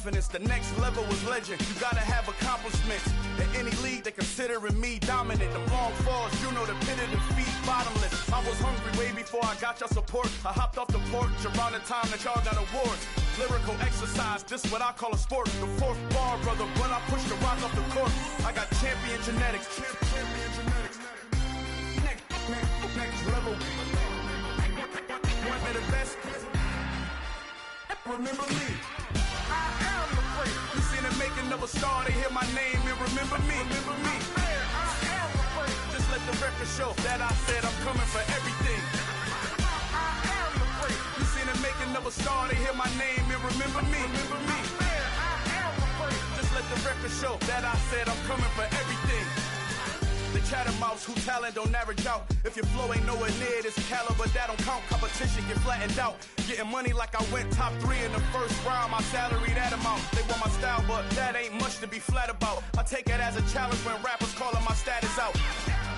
confidence. The next level was legend. You gotta have accomplishments. In any league, they considering me dominant. The long falls, you know the pit of defeat, bottomless. I was hungry way before I got your support. I hopped off the porch around the time that y'all got awards. Lyrical exercise, this what I call a sport. The fourth bar, brother, when I push the rock off the court. I got champion genetics. Champion genetics. Next level. One of the best. Remember me. I am the great. You seen the making of a star, they hear my name and remember me. Remember me. I am the great. Just let the record show that I said I'm coming for everything. I am the great. You seen the making of a star, they hear my name and remember me. Remember me. I am the great. Just let the record show that I said I'm coming for everything. The chattermouths who talent don't average out. If your flow ain't nowhere near this caliber, that don't count. Competition get flattened out. Getting money like I went top 3 in the first round. My salary that amount. They want my style, but that ain't much to be flat about. I take it as a challenge when rappers calling my status out.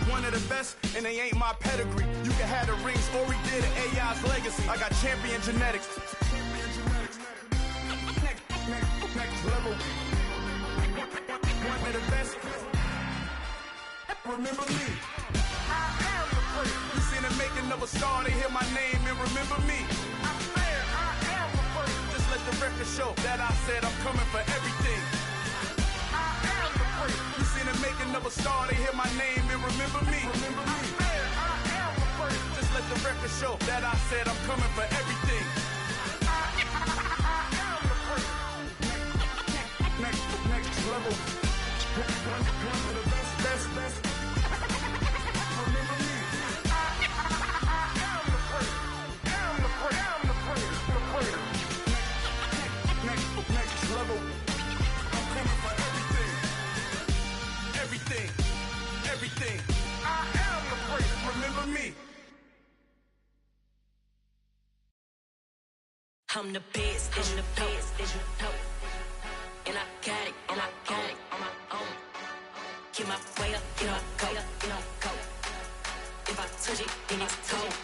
One of the best, and they ain't my pedigree. You can have the rings, or we did an AI's legacy. I got champion genetics. Next level. One of the best. Remember me. I am the great. You seen the making of a star, they hear my name and remember me. I am the great. Just let the record show that I said I'm coming for everything. I am the great. You seen the making of a star, they hear my name and remember me. Remember me. I am the great. Just let the record show that I said I'm coming for everything. I am the great. Next level. One of the best. Remember me. I am the great. I'm the great. Next level. I'm coming for everything. Everything. I am the great. Remember me. I'm the best, and you know. And I got it on my own. Get my way up, go. If I touch it, then it's cold.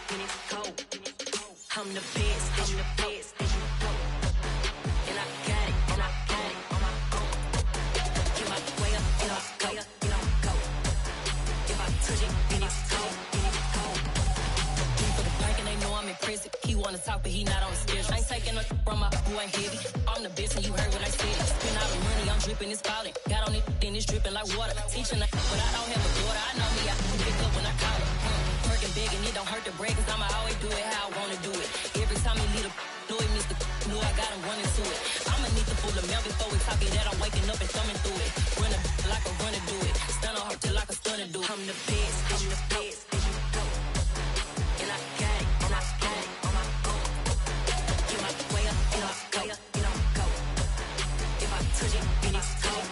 I'm the best, and you know. And I got it on my own. Get my way up, go. If I touch it, then it's cold. For the bank and they know I'm impressive. He wanna talk, but he not on the schedule. I ain't taking no from my who ain't heavy. I'm the best, and you heard what I said. Spend all the money, I'm dripping, it's falling. Got on it, then it's dripping like water. Teaching her, but I don't have a daughter. I know me, I can pick up when I call her. Working big, and it don't hurt the break, cause I'ma always do it how I wanna do it. Every time he lead a know it, Mr. Know I got him running to it. I'ma need to pull the mail before we talk it that I'm waking up and thumbing through it. Run a like a runner do it. Stun on her till like a stunner do it. I'm the best, and I got it on my own. Get my way up, go. If I touch it, then it's cold.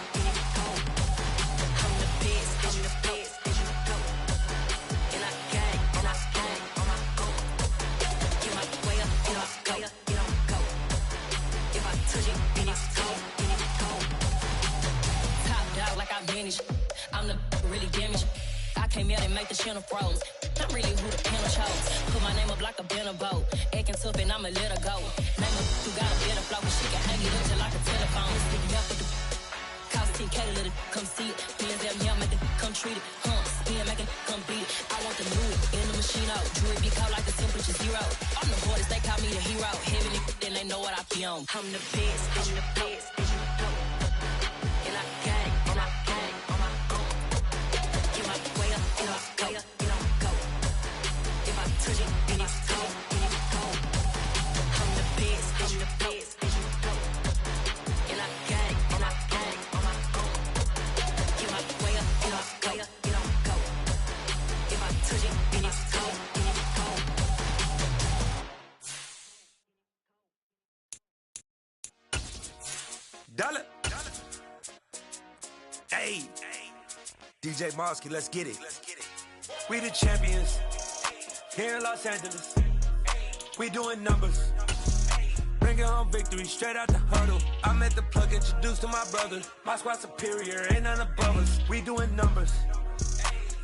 I'm the best, and I got it on my own. Get my way up, go. If I touch it, then it's cold. Top dog like I vanished. I'm the really damaged. I came out and make the channel froze. I'm really who the panel chose. Put my name up like a banner boat. Acting tough and I'ma let her go. Name her who got a better flow, but she can hang it up just like a telephone. Stick up with the cost 10K to let it come see it. Bands out here, make it come treat it. Spin, make it come beat it. I want the new it in the machine out. Jewelry be cold like the temperature 0. I'm the boys, they call me the hero. Heaven and then they know what I be on. I'm the best, and I got it on my own. Get my way up, go. If I touch it, then it's cold. I'm the best, and I got it on my own. Get my way up, go. If I touch it, then it's cold. Dollar. Hey. DJ Mosky, let's get it. We the champions here in Los Angeles. We doing numbers. Bringing home victory straight out the huddle. I'm at the plug, introduced to my brother. My squad superior, ain't none above us. We doing numbers.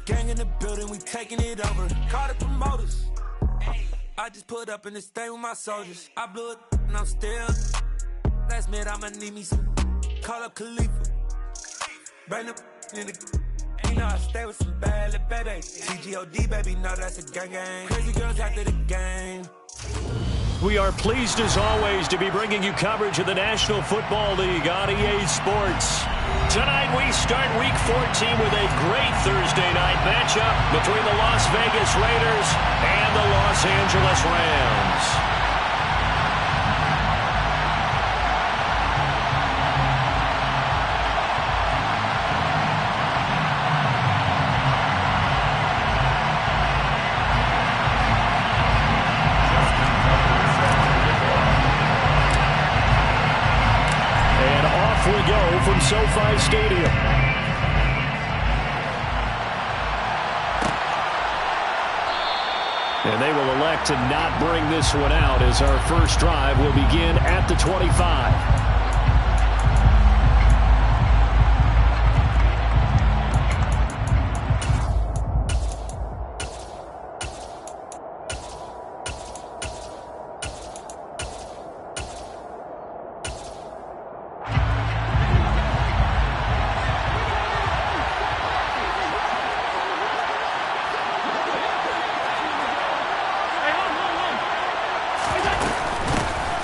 Gang in the building, we taking it over. Call the promoters. I just put up in this thing with my soldiers. I blew it and I'm still. last minute, I'ma need me some. Call up Khalifa. Bring them in the. You know I stay with some bad little baby. TGOD, baby, know that's a gang. Crazy girls after the game. We are pleased as always to be bringing you coverage of the National Football League on EA Sports. Tonight we start Week 14 with a great Thursday night matchup between the Las Vegas Raiders and the Los Angeles Rams. We go from SoFi Stadium. And they will elect to not bring this one out as our first drive will begin at the 25.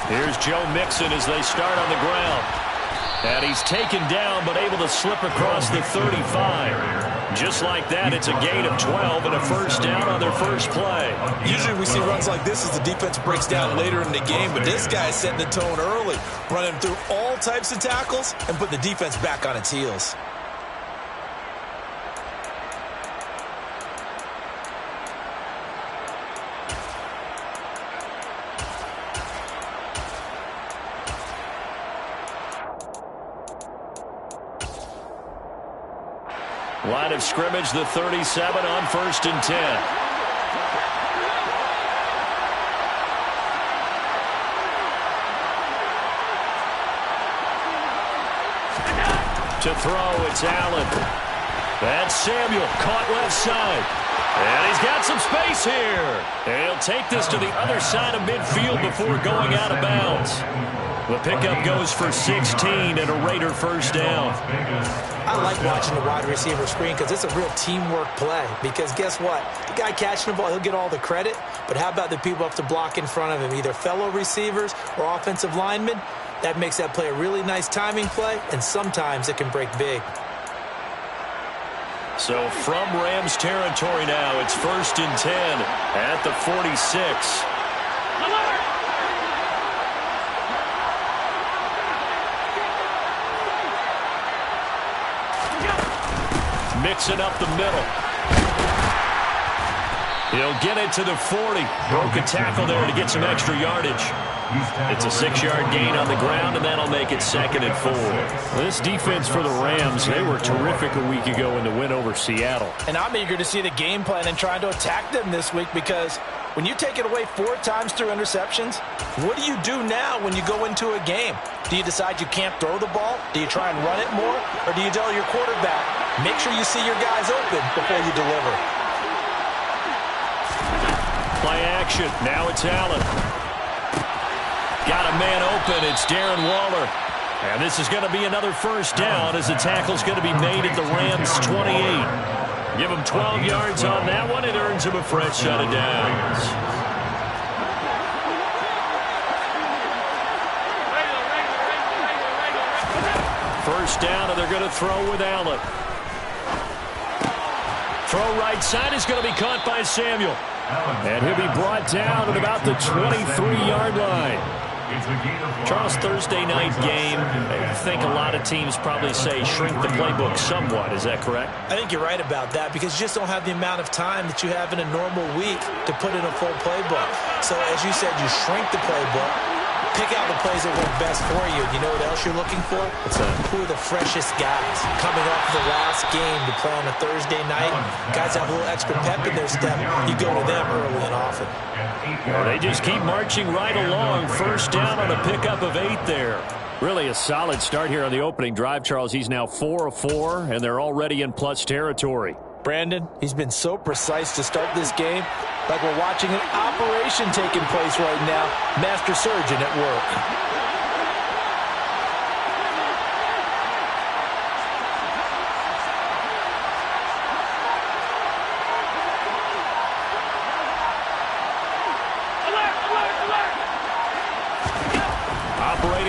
Here's Joe Mixon as they start on the ground. And he's taken down but able to slip across the 35. Just like that, it's a gain of 12 and a first down on their first play. Usually we see runs like this as the defense breaks down later in the game, but this guy's setting the tone early, running through all types of tackles and putting the defense back on its heels. Line of scrimmage, the 37 on 1st and 10. To throw, it's Allen. That's Samuel, caught left side. And he's got some space here. And he'll take this to the other side of midfield before going out of bounds. The pickup goes for 16 and a Raider first down. I like watching the wide receiver screen because it's a real teamwork play. Because guess what? The guy catching the ball, he'll get all the credit. But how about the people up to block in front of him, either fellow receivers or offensive linemen? That makes that play a really nice timing play, and sometimes it can break big. So from Rams territory now, it's 1st and 10 at the 46. Mixing up the middle. He'll get it to the 40. Broke a tackle there to get some extra yardage. It's a 6-yard gain on the ground, and that'll make it 2nd and 4. This defense for the Rams, they were terrific a week ago in the win over Seattle. And I'm eager to see the game plan and trying to attack them this week because when you take it away 4 times through interceptions, what do you do now when you go into a game? Do you decide you can't throw the ball? Do you try and run it more? Or do you tell your quarterback, make sure you see your guys open before you deliver? Play action. Now it's Allen. Got a man open. It's Darren Waller. And this is going to be another first down as the tackle's going to be made at the Rams' 28. Give him 12 yards on that one. It earns him a fresh set of downs. First down, and they're going to throw with Allen. Throw right side is going to be caught by Samuel. And he'll be brought down at about the 23-yard line. Charles, Thursday night game, I think a lot of teams probably say shrink the playbook somewhat. Is that correct? I think you're right about that because you just don't have the amount of time that you have in a normal week to put in a full playbook. So as you said, you shrink the playbook, pick out the plays that work best for you. You know what else you're looking for? Who are the freshest guys coming off the last game to play on a Thursday night? Guys have a little extra pep in their step. You go to them early and often. They just keep marching right along. First down on a pickup of 8 there. Really a solid start here on the opening drive, Charles. He's now 4 of 4, and they're already in plus territory. Brandon, he's been so precise to start this game, like we're watching an operation taking place right now. Master surgeon at work.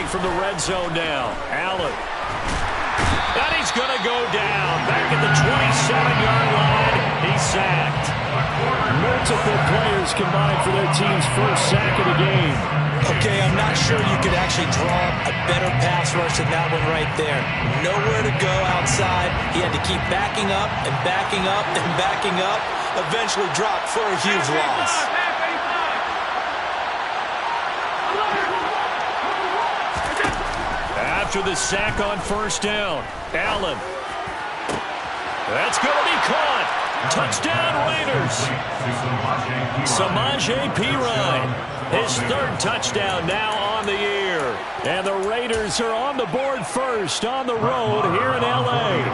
from the red zone now. Allen. And he's going to go down. Back at the 27-yard line. He's sacked. Multiple players combined for their team's first sack of the game. Okay, I'm not sure you could actually draw a better pass rush than that one right there. Nowhere to go outside. He had to keep backing up and backing up and backing up. Eventually dropped for a huge loss. After the sack on first down, Allen. That's going to be caught. Touchdown, Raiders. Samaje Perine. His third touchdown now on the year. And the Raiders are on the board first on the road here in L.A.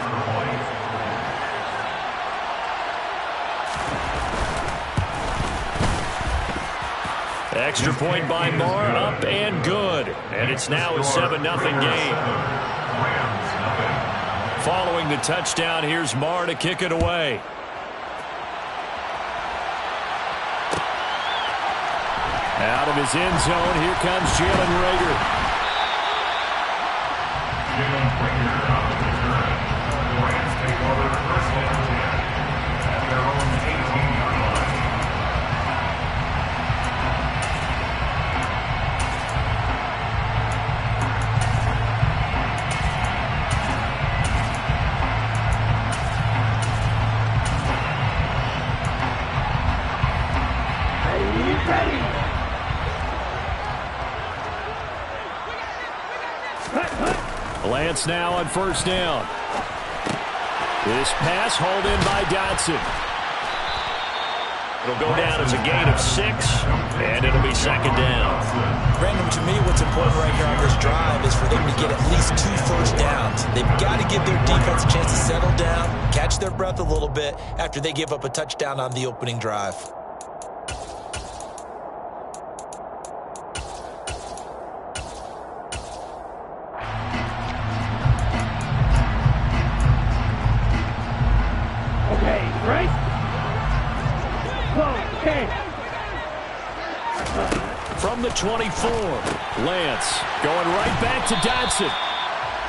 Extra point by Marr, up and good. And it's now a 7-0 game. Following the touchdown, here's Marr to kick it away. Out of his end zone, here comes Jalen Reagor. Lance now on first down. This pass hauled in by Dotson. It'll go down as a gain of 6, and it'll be second down. Brandon, to me, what's important right here on this drive is for them to get at least 2 first downs. They've got to give their defense a chance to settle down, catch their breath a little bit after they give up a touchdown on the opening drive. From the 24, Lance going right back to Dotson.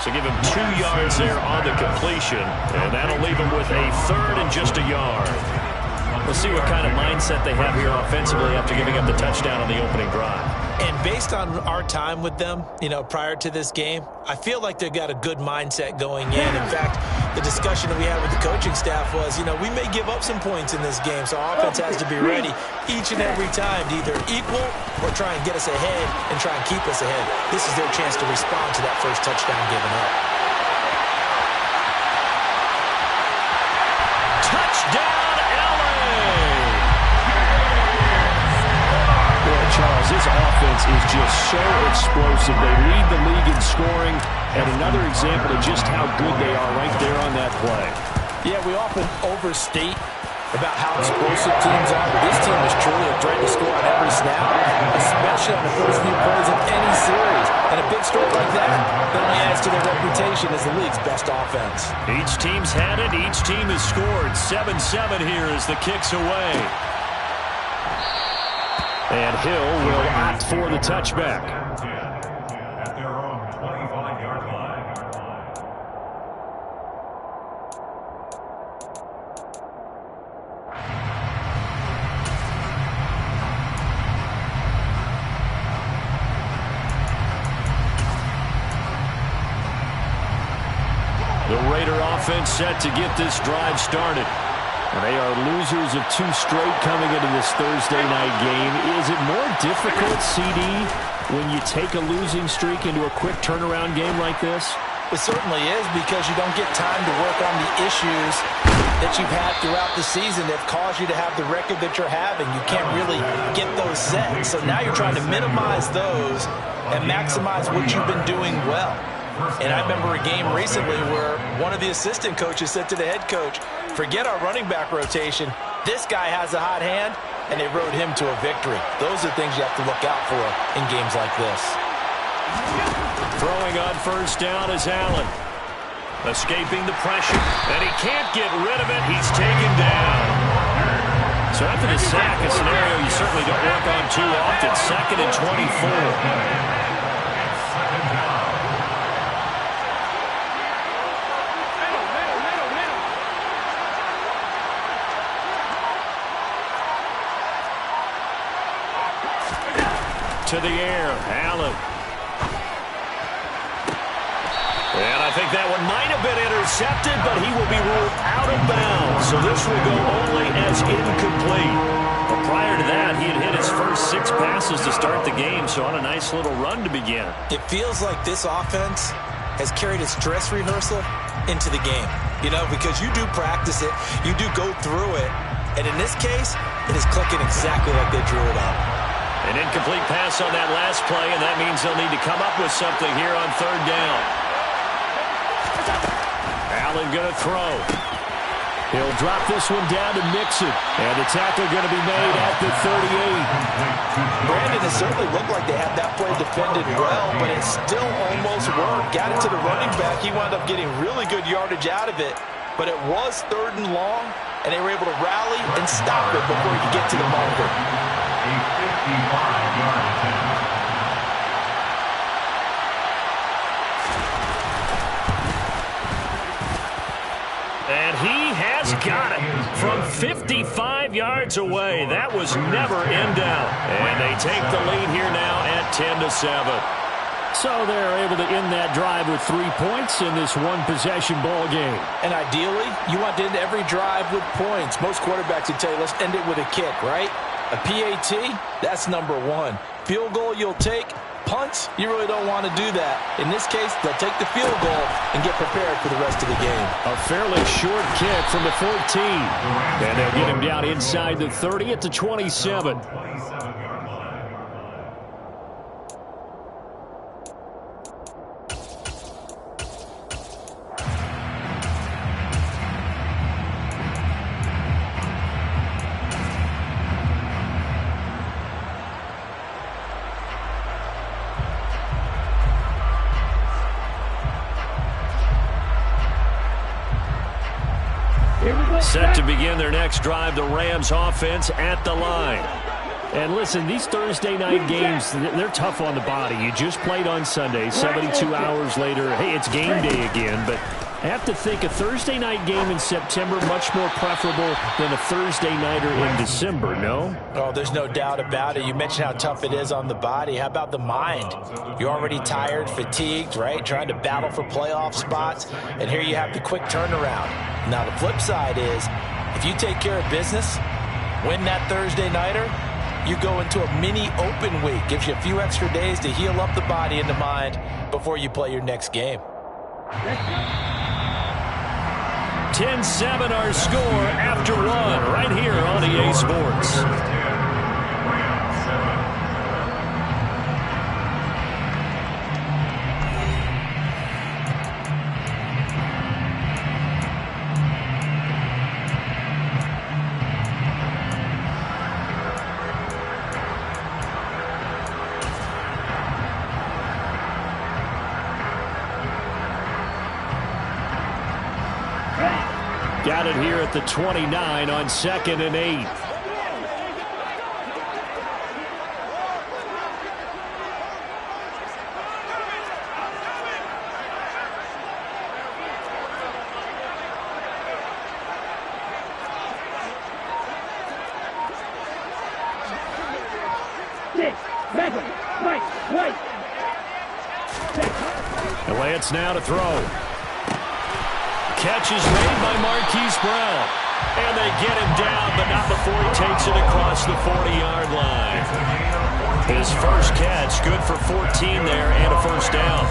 So give him 2 yards there on the completion, and that'll leave him with a third and just a yard. We'll see what kind of mindset they have here offensively after giving up the touchdown on the opening drive. And based on our time with them, prior to this game, I feel like they've got a good mindset going in. In fact, the discussion that we had with the coaching staff was, we may give up some points in this game, so our offense has to be ready each and every time to either equal or try and get us ahead and try and keep us ahead. This is their chance to respond to that first touchdown given up. Touchdown, Charles, this offense is just so explosive. They lead the league in scoring, and another example of just how good they are right there on that play. Yeah, we often overstate about how explosive teams are, but this team is truly a threat to score on every snap, especially on the first few plays of any series. And a big stroke like that only adds to their reputation as the league's best offense. Each team's had it. Each team has scored. 7-7 here as the kick's away. And Hill will opt for the touchback. At their own 25-yard line. The Raider offense set to get this drive started. They are losers of 2 straight coming into this Thursday night game. Is it more difficult, CD, when you take a losing streak into a quick turnaround game like this? It certainly is, because you don't get time to work on the issues that you've had throughout the season that caused you to have the record that you're having. You can't really get those set. So now you're trying to minimize those and maximize what you've been doing well. And I remember a game recently where one of the assistant coaches said to the head coach, forget our running back rotation. This guy has a hot hand, and they rode him to a victory. Those are things you have to look out for in games like this. Throwing on first down is Allen. Escaping the pressure, and he can't get rid of it. He's taken down. So after the sack, a scenario you certainly don't work on too often. 2nd and 24. to the air. Allen. And I think that one might have been intercepted, but he will be ruled out of bounds. So this will go only as incomplete. But prior to that, he had hit his first 6 passes to start the game, so on a nice little run to begin. It feels like this offense has carried its dress rehearsal into the game. You know, because you do practice it, you do go through it, and in this case, it is clicking exactly like they drew it up. An incomplete pass on that last play, and that means they'll need to come up with something here on 3rd down. Allen going to throw. He'll drop this one down to Mixon. And the tackle going to be made at the 38. Brandon, it certainly looked like they had that play defended well, but it still almost worked. Got it to the running back. He wound up getting really good yardage out of it. But it was 3rd and long, and they were able to rally and stop it before he could get to the marker. A 55-yard attempt. And he has got it from 55 yards away. That was never in doubt. And they take the lead here now at 10-7. So they're able to end that drive with 3 points in this one-possession ball game. And ideally, you want to end every drive with points. Most quarterbacks would tell you, let's end it with a kick, right? A PAT, that's number 1. Field goal you'll take. Punts, you really don't want to do that. In this case, they'll take the field goal and get prepared for the rest of the game. A fairly short kick from the 14. And they'll get him down inside the 30 at the 27. Set to begin their next drive, the Rams offense at the line. And listen, these Thursday night games, they're tough on the body. You just played on Sunday, 72 hours later. Hey, it's game day again, but I have to think a Thursday night game in September much more preferable than a Thursday nighter in December, no? Oh, there's no doubt about it. You mentioned how tough it is on the body. How about the mind? You're already tired, fatigued, right? Trying to battle for playoff spots, and here you have the quick turnaround. Now, the flip side is, if you take care of business, win that Thursday nighter, you go into a mini open week. Gives you a few extra days to heal up the body and the mind before you play your next game. 10-7 our score after 1 right here on EA Sports. Got it here at the 29 on 2nd and 8. The Lance now to throw. Catch is made by Marquise Brown. And they get him down, but not before he takes it across the 40-yard line. His first catch, good for 14 there and a first down.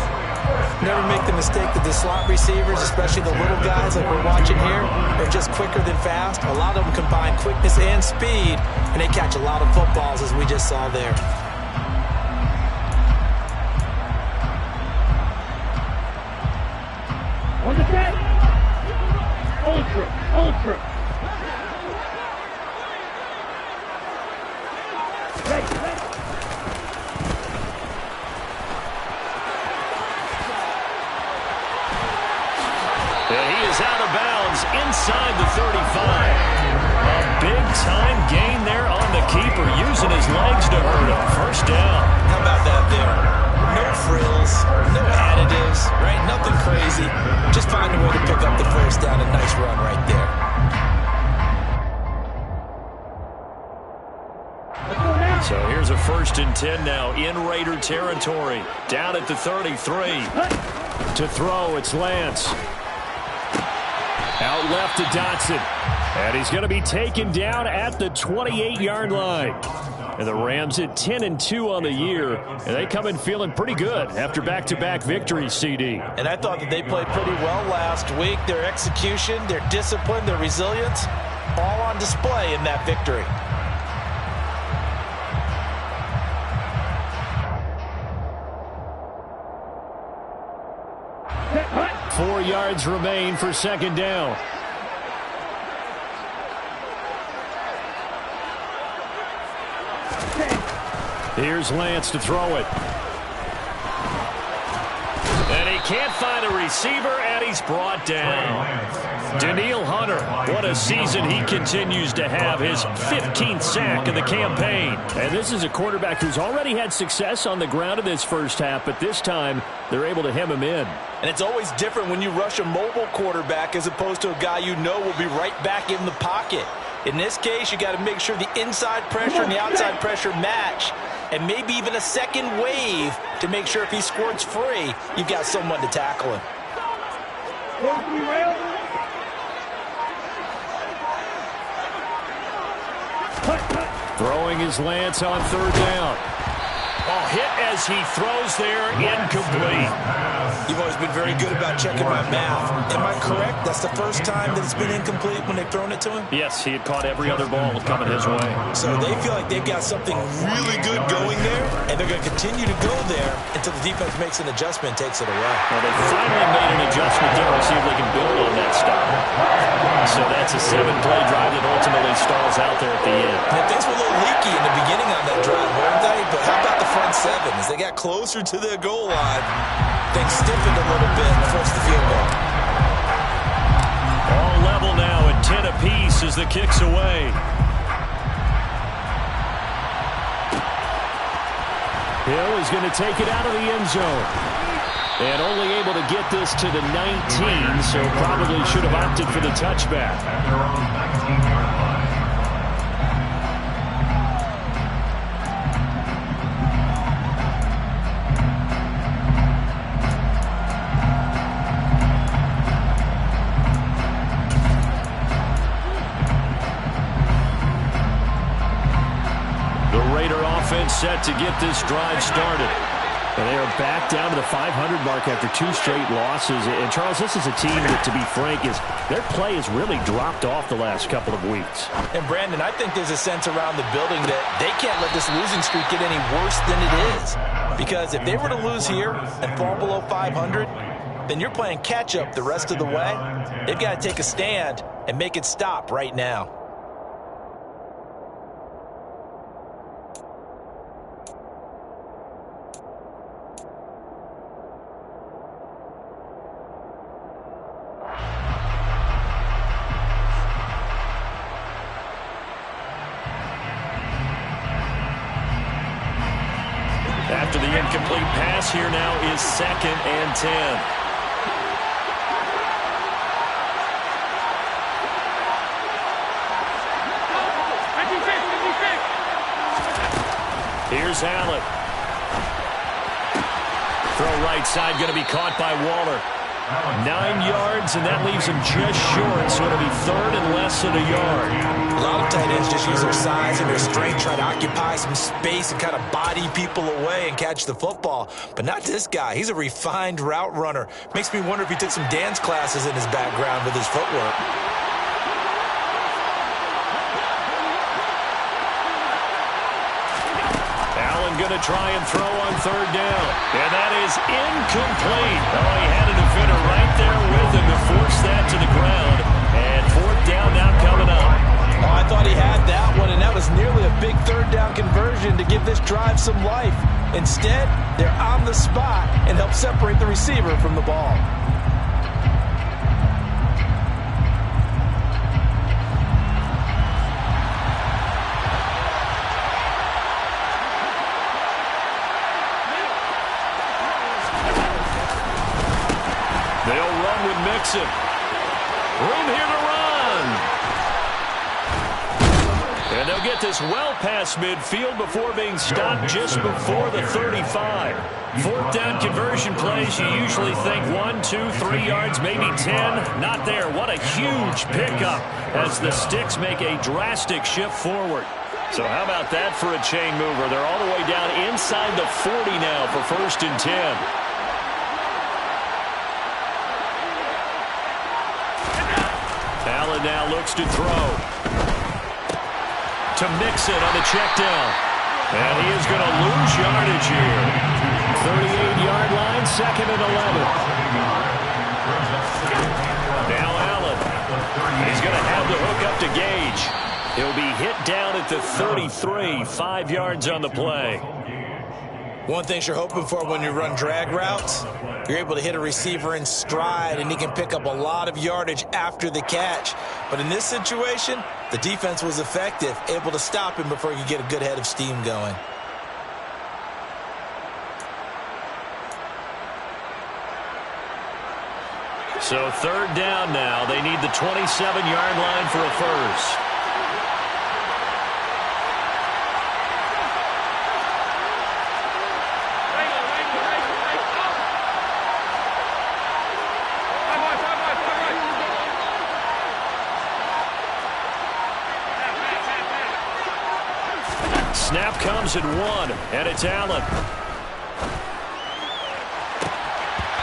Never make the mistake that the slot receivers, especially the little guys like we're watching here, are just quicker than fast. A lot of them combine quickness and speed, and they catch a lot of footballs, as we just saw there. On the set. Ultra. And he is out of bounds inside the 35. A big-time gain there on the keeper, using his legs to hurt him. First down. How about that there? No frills, no additives, right? Nothing crazy. Just find a way to pick up the first down. A nice run right there. So here's There's a 1st and 10 now in Raider territory. Down at the 33. To throw, it's Lance. Out left to Dotson. And he's going to be taken down at the 28-yard line. And the Rams at 10-2 on the year. And they come in feeling pretty good after back-to-back victories, CD. And I thought that they played pretty well last week. Their execution, their discipline, their resilience, all on display in that victory. 4 yards remain for 2nd down. Here's Lance to throw it. And he can't find a receiver, and he's brought down. Danielle Hunter, what a season he continues to have, his 15th sack of the campaign. And this is a quarterback who's already had success on the ground in this first half, but this time they're able to hem him in. And it's always different when you rush a mobile quarterback as opposed to a guy you know will be right back in the pocket. In this case, you got to make sure the inside pressure and the outside pressure match, and maybe even a second wave to make sure if he squirts free, you've got someone to tackle him. Throwing his Lance on 3rd down. Oh, hit as he throws there, incomplete. You've always been very good about checking my math. Am I correct? That's the first time that it's been incomplete when they've thrown it to him? Yes, he had caught every other ball coming his way. So they feel like they've got something really good going there, and they're going to continue to go there until the defense makes an adjustment and takes it away. Well, they finally made an adjustment there to see if they can build on that stop. So that's a 7-play drive that ultimately stalls out there at the end. And things were a little leaky in the beginning on that drive, weren't they? But how about the front 7? As they got closer to their goal line, things stiffened a little bit and forced the field goal. All level now at 10 apiece as the kick's away. Hill is going to take it out of the end zone. And only able to get this to the 19, so probably should have opted for the touchback. At their own 19-yard line. Set to get this drive started. And they are back down to the 500 mark after 2 straight losses. And, Charles, this is a team that, to be frank, their play has really dropped off the last couple of weeks. And, Brandon, I think there's a sense around the building that they can't let this losing streak get any worse than it is. Because if they were to lose here and fall below 500, then you're playing catch-up the rest of the way. They've got to take a stand and make it stop right now. After the incomplete pass, here now is 2nd and 10. Here's Allen. Throw right side, going to be caught by Waller. 9 yards, and that leaves him just short, so it'll be 3rd and less than a yard. A lot of tight ends just use their size and their strength, try to occupy some space and kind of body people away and catch the football. But not this guy. He's a refined route runner. Makes me wonder if he took some dance classes in his background with his footwork. Going to try and throw on 3rd down. And that is incomplete. Oh, he had a defender right there with him to force that to the ground. And 4th down now coming up. Oh, I thought he had that one, and that was nearly a big 3rd down conversion to give this drive some life. Instead, they're on the spot and help separate the receiver from the ball. Room here to run. And they'll get this well past midfield before being stopped just before the 35. Fourth down conversion plays, you usually think 1, 2, 3 yards, maybe 10. Not there. What a huge pickup as the Sticks make a drastic shift forward. So how about that for a chain mover? They're all the way down inside the 40 now for 1st and 10. Allen now looks to throw. To Mixon on the check down. And he is going to lose yardage here. 38-yard line, 2nd and 11. Now Allen. He's going to have the hook up to Gage. He'll be hit down at the 33, 5 yards on the play. One thing you're hoping for when you run drag routes, you're able to hit a receiver in stride, and he can pick up a lot of yardage after the catch. But in this situation, the defense was effective, able to stop him before he could get a good head of steam going. So 3rd down now. They need the 27-yard line for a first. Snap comes at 1, and it's Allen.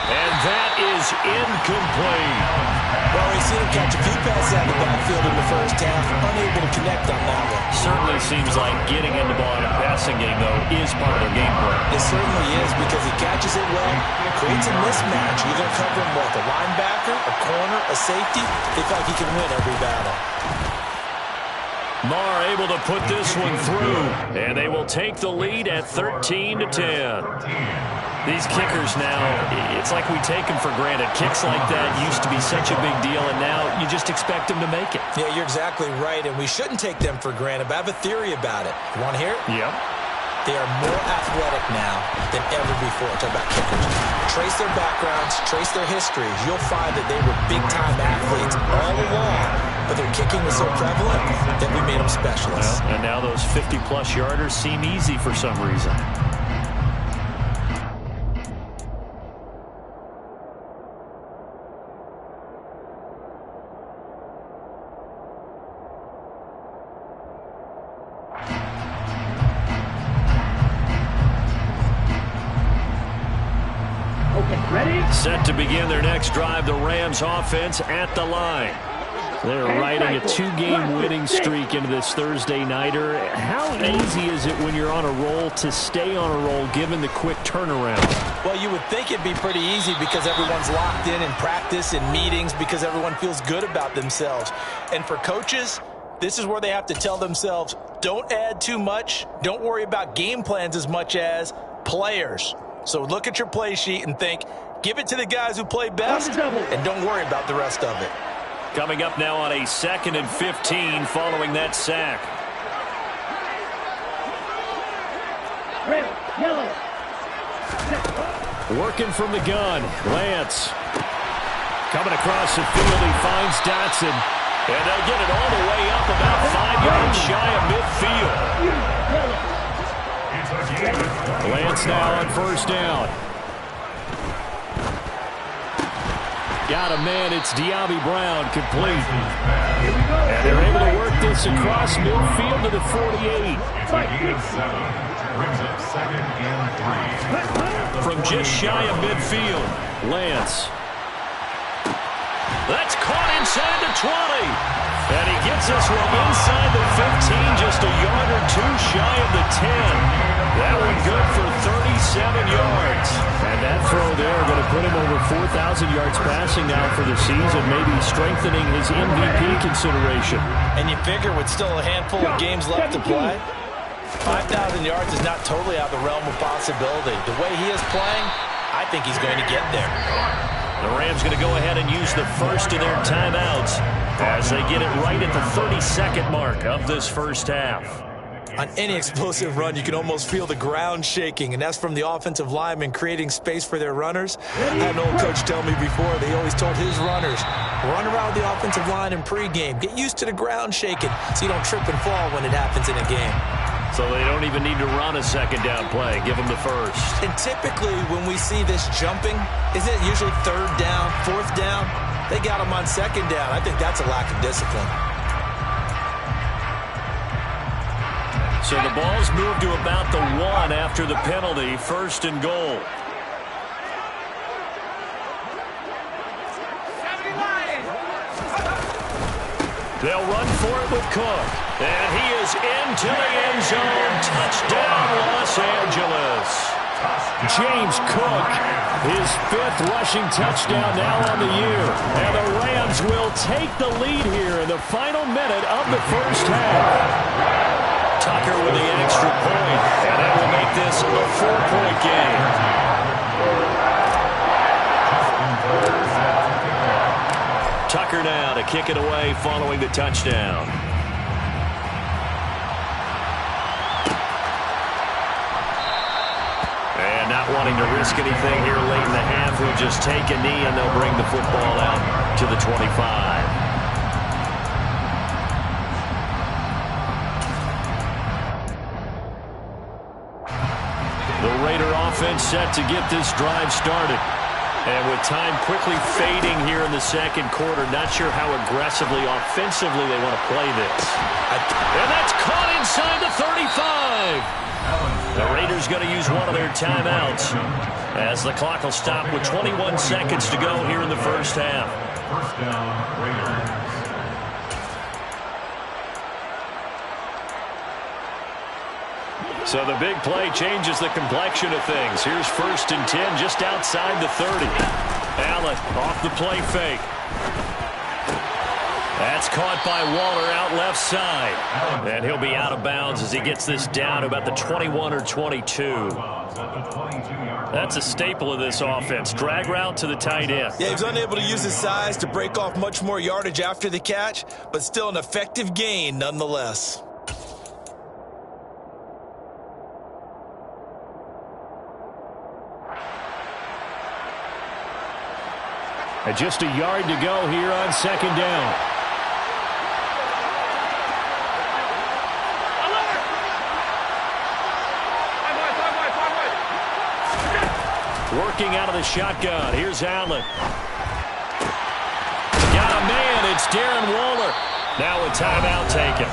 And that is incomplete. Well, we've seen him catch a few passes out of the backfield in the first half, unable to connect on that one. Certainly seems like getting in the ball in a passing game, though, is part of their game plan. It certainly is, because he catches it well, creates a mismatch. You're going to cover him with a linebacker, a corner, a safety. They feel like he can win every battle. Marr able to put this one through, and they will take the lead at 13-10. These kickers now, it's like we take them for granted. Kicks like that used to be such a big deal, and now you just expect them to make it. Yeah, you're exactly right, and we shouldn't take them for granted, but I have a theory about it. You want to hear it? Yep. They are more athletic now than ever before. Talk about kickers. Trace their backgrounds, trace their histories. You'll find that they were big-time athletes all along, but their kicking was so prevalent that we made them specialists. Well, and now those 50-plus yarders seem easy for some reason. Set to begin their next drive, the Rams offense at the line. They're riding a 2-game winning streak into this Thursday nighter. How easy is it when you're on a roll to stay on a roll given the quick turnaround? Well, you would think it'd be pretty easy because everyone's locked in practice and meetings, because everyone feels good about themselves. And for coaches, this is where they have to tell themselves, don't add too much, don't worry about game plans as much as players. So look at your play sheet and think, give it to the guys who play best, and don't worry about the rest of it. Coming up now on a 2nd and 15 following that sack. Red, yellow. Working from the gun, Lance. Coming across the field, he finds Dotson. And they'll get it all the way up about 5 yards shy of midfield. Lance now on 1st down. Got a man, it's Diaby Brown, complete. And they're able to work this across midfield to the 48. From just shy of midfield, Lance. That's caught inside the 20. And he gets this one inside the 15, just a yard or two shy of the 10. That one good for 37 yards. And that throw there going to put him over 4,000 yards passing now for the season, maybe strengthening his MVP consideration. And you figure with still a handful of games left to play, 5,000 yards is not totally out of the realm of possibility. The way he is playing, I think he's going to get there. The Rams going to go ahead and use the first of their timeouts as they get it right at the 32nd mark of this first half. On any explosive run, you can almost feel the ground shaking, and that's from the offensive linemen creating space for their runners. I had an old coach tell me before, they always told his runners, run around the offensive line in pregame. Get used to the ground shaking so you don't trip and fall when it happens in a game. So they don't even need to run a second down play. Give them the first. And typically when we see this jumping, isn't it usually third down, fourth down? They got them on second down. I think that's a lack of discipline. So the ball's moved to about the 1 after the penalty. First and goal. They'll run for it with Cook. And he is into the end zone. Touchdown, Los Angeles. James Cook, his 5th rushing touchdown now on the year. And the Rams will take the lead here in the final minute of the first half. Tucker with the extra point, and that will make this a 4-point game. Tucker now to kick it away following the touchdown. And not wanting to risk anything here late in the half, he'll just take a knee and they'll bring the football out to the 25. The Raider offense set to get this drive started. And with time quickly fading here in the second quarter, not sure how aggressively, offensively they want to play this. And that's caught inside the 35. The Raiders going to use one of their timeouts as the clock will stop with 21 seconds to go here in the first half. First down, Raiders. So the big play changes the complexion of things. Here's 1st and 10 just outside the 30. Allen off the play fake. That's caught by Waller out left side. And he'll be out of bounds as he gets this down to about the 21 or 22. That's a staple of this offense. Drag route to the tight end. Yeah, he was unable to use his size to break off much more yardage after the catch, but still an effective gain nonetheless. And just a yard to go here on second down. Working out of the shotgun. Here's Allen. Got a man. It's Darren Waller. Now a timeout taken.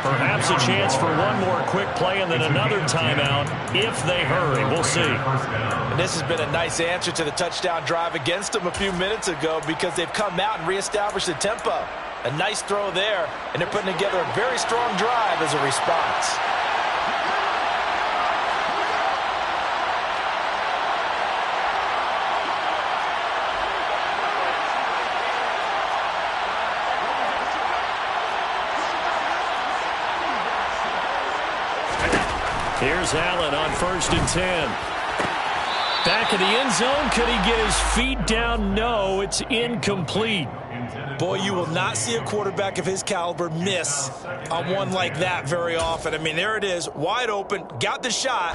Perhaps a chance for one more quick play and then another timeout if they hurry. We'll see. And this has been a nice answer to the touchdown drive against them a few minutes ago because they've come out and reestablished the tempo. A nice throw there, and they're putting together a very strong drive as a response. Here's Allen on 1st and 10. Back in the end zone. Could he get his feet down? No, it's incomplete. Boy, you will not see a quarterback of his caliber miss on one like that very often. I mean, there it is, wide open, got the shot,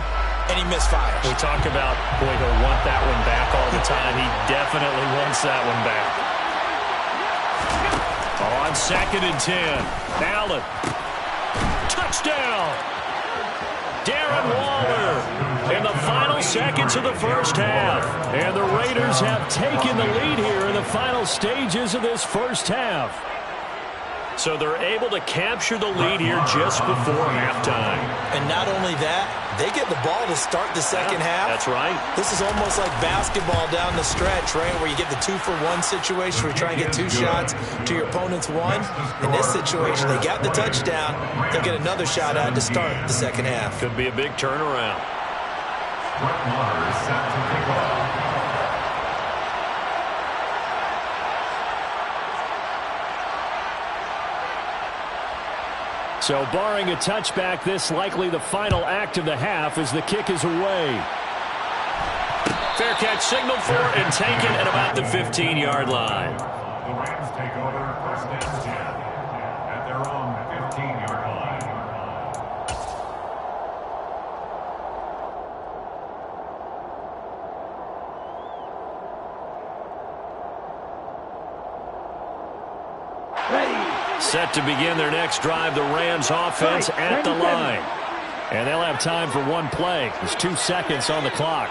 and he misfires. We talk about, boy, he'll want that one back all the time. He definitely wants that one back. On 2nd and 10, Allen. Touchdown! Darren Waller in the final seconds of the first half. And the Raiders have taken the lead here in the final stages of this first half. So they're able to capture the lead here just before halftime. And not only that, they get the ball to start the second half. That's right. This is almost like basketball down the stretch, right, where you get the 2-for-1 situation where you try and get 2 shots to your opponent's 1. In this situation, they got the touchdown. They'll get another shot out to start the second half. Could be a big turnaround. Set to kick off. So barring a touchback, this likely the final act of the half as the kick is away. Fair catch signaled for and taken at about the 15-yard line. The Rams take over 1st and 10 at their own 15-yard line. Set to begin their next drive, the Rams offense at the line. And they'll have time for one play. There's 2 seconds on the clock.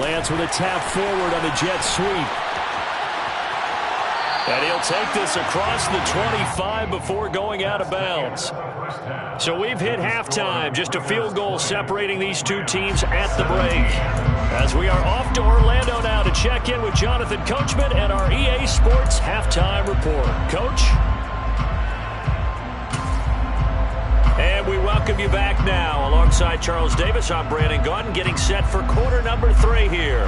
Lance with a tap forward on the jet sweep. And he'll take this across the 25 before going out of bounds. So we've hit halftime. Just a field goal separating these two teams at the break. As we are off to Orlando now to check in with Jonathan Coachman and our EA Sports halftime report. Coach? And we welcome you back now. Alongside Charles Davis, I'm Brandon Gaudin, getting set for quarter number 3 here.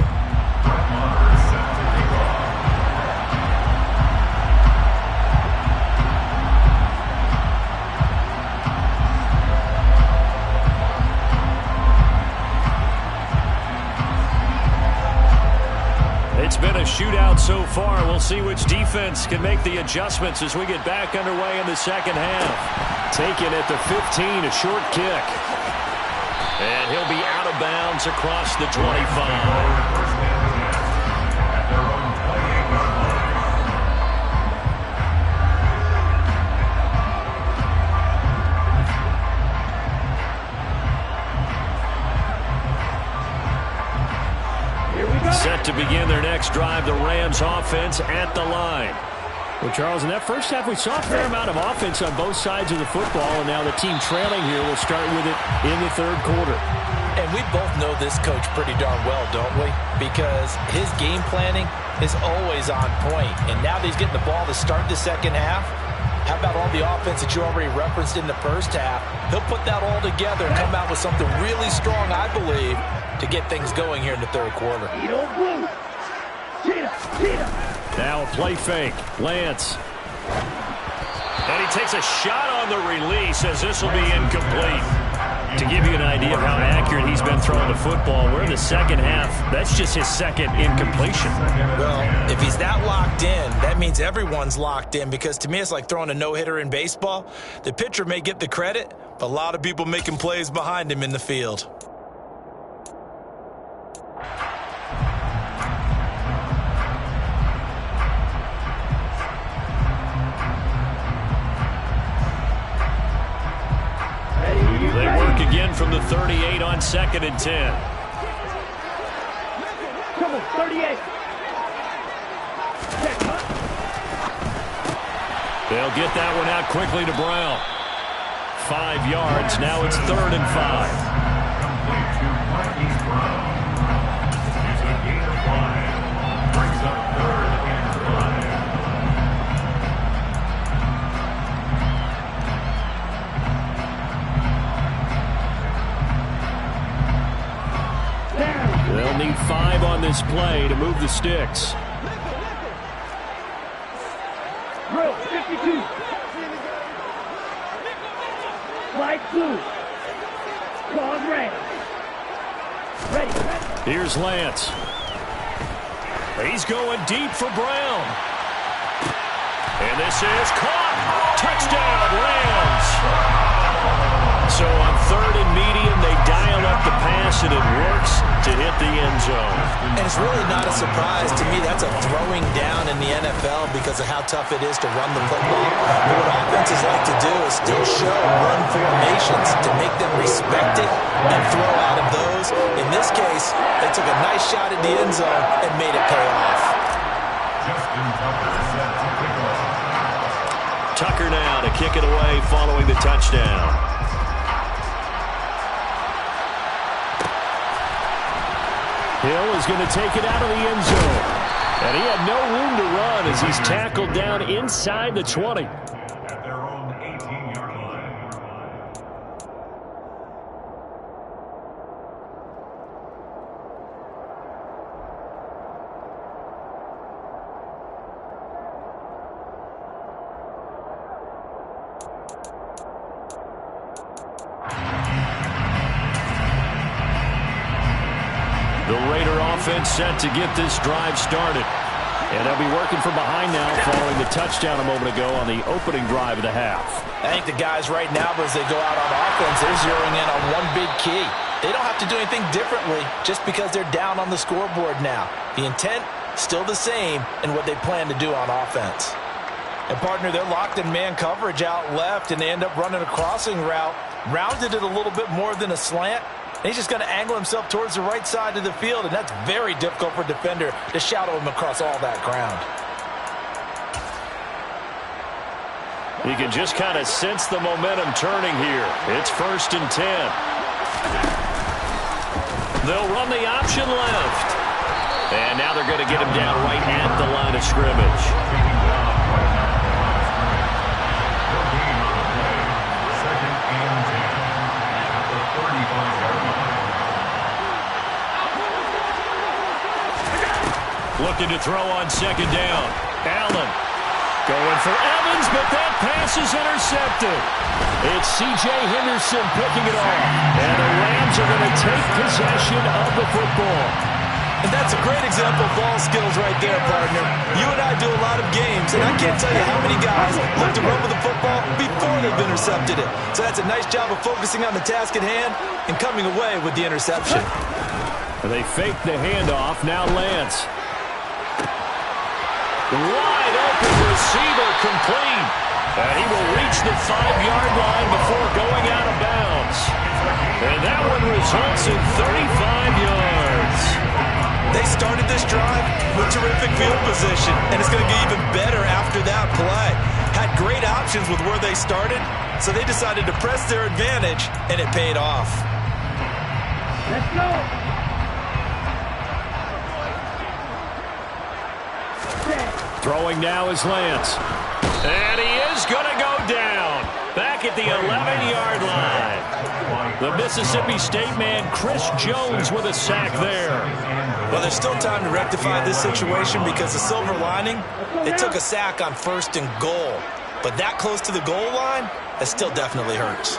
It's been a shootout so far. We'll see which defense can make the adjustments as we get back underway in the second half. Taken at the 15, a short kick. And he'll be out of bounds across the 25. Set to begin their next drive, the Rams offense at the line. Well, Charles, in that first half, we saw a fair amount of offense on both sides of the football, and now the team trailing here will start with it in the third quarter. And we both know this coach pretty darn well, don't we? Because his game planning is always on point. And now that he's getting the ball to start the second half, how about all the offense that you already referenced in the first half? He'll put that all together and come out with something really strong, I believe, to get things going here in the third quarter. Now a play fake. Lance. And he takes a shot on the release as this will be incomplete. To give you an idea of how accurate he's been throwing the football, we're in the second half. That's just his second incompletion. Well, if he's that locked in, that means everyone's locked in, because to me it's like throwing a no-hitter in baseball. The pitcher may get the credit, but a lot of people making plays behind him in the field. They work again from the 38 on 2nd and 10. Come on, 38. They'll get that one out quickly to Brown. 5 yards. Now it's 3rd and 5. Complete to Marquise Brown. It's a gain of 5. Brings up 3rd and 5. They'll need 5 on this play to move the sticks. Drill 52. Flight blue. Cause red. Ready. Here's Lance. He's going deep for Brown. And this is caught. Touchdown, Rams. So on 3rd and medium, they dial up the pass, and it works to hit the end zone. And it's really not a surprise to me. That's a throwing down in the NFL because of how tough it is to run the football. But what offenses like to do is still show run formations to make them respect it and throw out of those. In this case, they took a nice shot at the end zone and made it pay off. Tucker now to kick it away following the touchdown. Hill is going to take it out of the end zone. And he had no room to run as he's tackled down inside the 20. At their own 18-yard line. The Raider offense set to get this drive started. And they'll be working from behind now following the touchdown a moment ago on the opening drive of the half. I think the guys right now, as they go out on offense, they're zeroing in on one big key. They don't have to do anything differently just because they're down on the scoreboard now. The intent, still the same in what they plan to do on offense. And, partner, they're locked in man coverage out left, and they end up running a crossing route. Rounded it a little bit more than a slant. And he's just going to angle himself towards the right side of the field, and that's very difficult for a defender to shadow him across all that ground. You can just kind of sense the momentum turning here. It's 1st and 10. They'll run the option left. And now they're going to get him down right at the line of scrimmage. Looking to throw on 2nd down. Allen going for Evans, but that pass is intercepted. It's C.J. Henderson picking it off. And the Rams are going to take possession of the football. And that's a great example of ball skills right there, partner. You and I do a lot of games, and I can't tell you how many guys look to run with the football before they've intercepted it. So that's a nice job of focusing on the task at hand and coming away with the interception. They fake the handoff. Now Lance. Wide open receiver, complete. And he will reach the 5-yard line before going out of bounds. And that one results in 35 yards. They started this drive with terrific field position, and it's going to get even better after that play. Had great options with where they started, so they decided to press their advantage, and it paid off. Let's go. Throwing now is Lance. And he is going to go down. Back at the 11-yard line. The Mississippi State man, Chris Jones, with a sack there. Well, there's still time to rectify this situation because the silver lining, they took a sack on 1st and goal. But that close to the goal line, that still definitely hurts.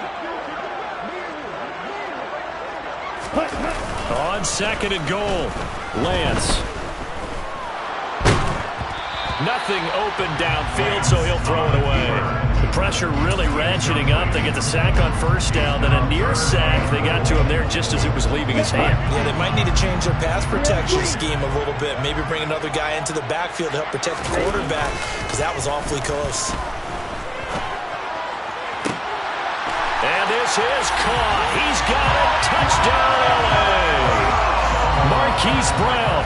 On 2nd and goal, Lance. Nothing open downfield, so he'll throw it away. The pressure really ratcheting up. They get the sack on 1st down, then a near sack. They got to him there just as it was leaving his hand. Yeah, they might need to change their pass protection scheme a little bit. Maybe bring another guy into the backfield to help protect the quarterback, because that was awfully close. And this is caught. He's got it. Touchdown, L.A. Marquise Brown.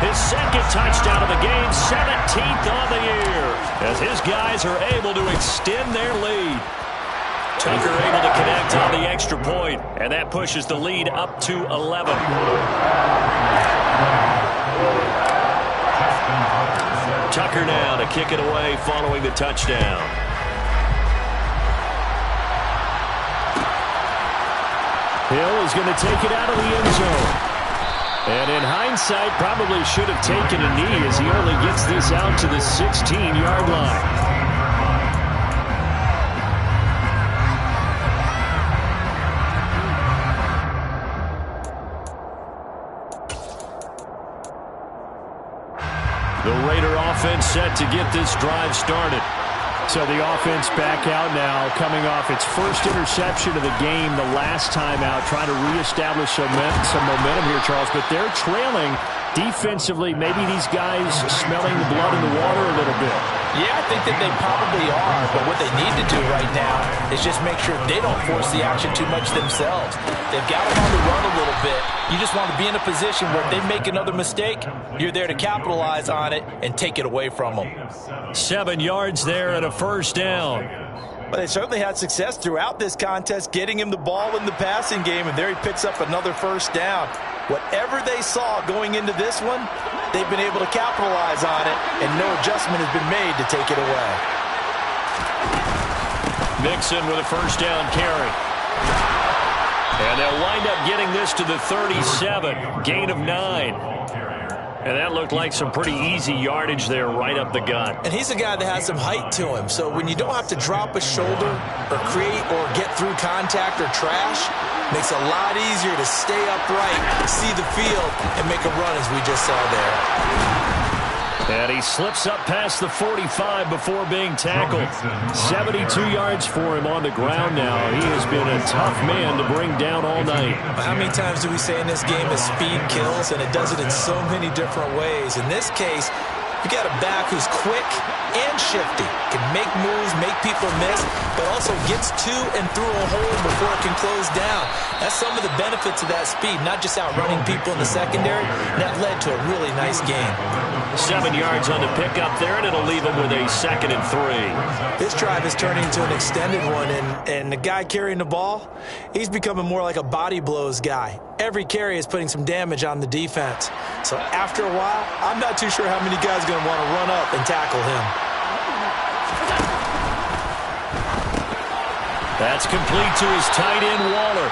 His 2nd touchdown of the game, 17th on the year, as his guys are able to extend their lead. Tucker able to connect on the extra point, and that pushes the lead up to 11. Tucker now to kick it away following the touchdown. Hill is going to take it out of the end zone. And in hindsight, probably should have taken a knee as he only gets this out to the 16-yard line. The Raider offense set to get this drive started. So the offense back out now, coming off its 1st interception of the game the last time out, trying to reestablish some momentum here, Charles. But they're trailing defensively. Maybe these guys smelling the blood in the water a little bit. Yeah, I think that they probably are, but what they need to do right now is just make sure they don't force the action too much themselves. They've got them on the run a little bit. You just want to be in a position where if they make another mistake, you're there to capitalize on it and take it away from them. 7 yards there and a 1st down. But they certainly had success throughout this contest, getting him the ball in the passing game, and there he picks up another 1st down. Whatever they saw going into this one, they've been able to capitalize on it, and no adjustment has been made to take it away. Mixon with a 1st down carry. And they'll wind up getting this to the 37, gain of 9. And that looked like some pretty easy yardage there right up the gut. And he's a guy that has some height to him, so when you don't have to drop a shoulder or create or get through contact or trash, makes it a lot easier to stay upright, see the field, and make a run as we just saw there. And he slips up past the 45 before being tackled. 72 yards for him on the ground now. He has been a tough man to bring down all night. How many times do we say in this game that speed kills, and it does it in so many different ways? In this case, You got a back who's quick and shifty, can make moves, make people miss, but also gets to and through a hole before it can close down. That's some of the benefits of that speed, not just outrunning people in the secondary, and that led to a really nice game. 7 yards on the pickup there, and it'll leave them with a 2nd and 3. This drive is turning into an extended one, and the guy carrying the ball, he's becoming more like a body blows guy. Every carry is putting some damage on the defense. So after a while, I'm not too sure how many guys are going to want to run up and tackle him. That's complete to his tight end, Waller.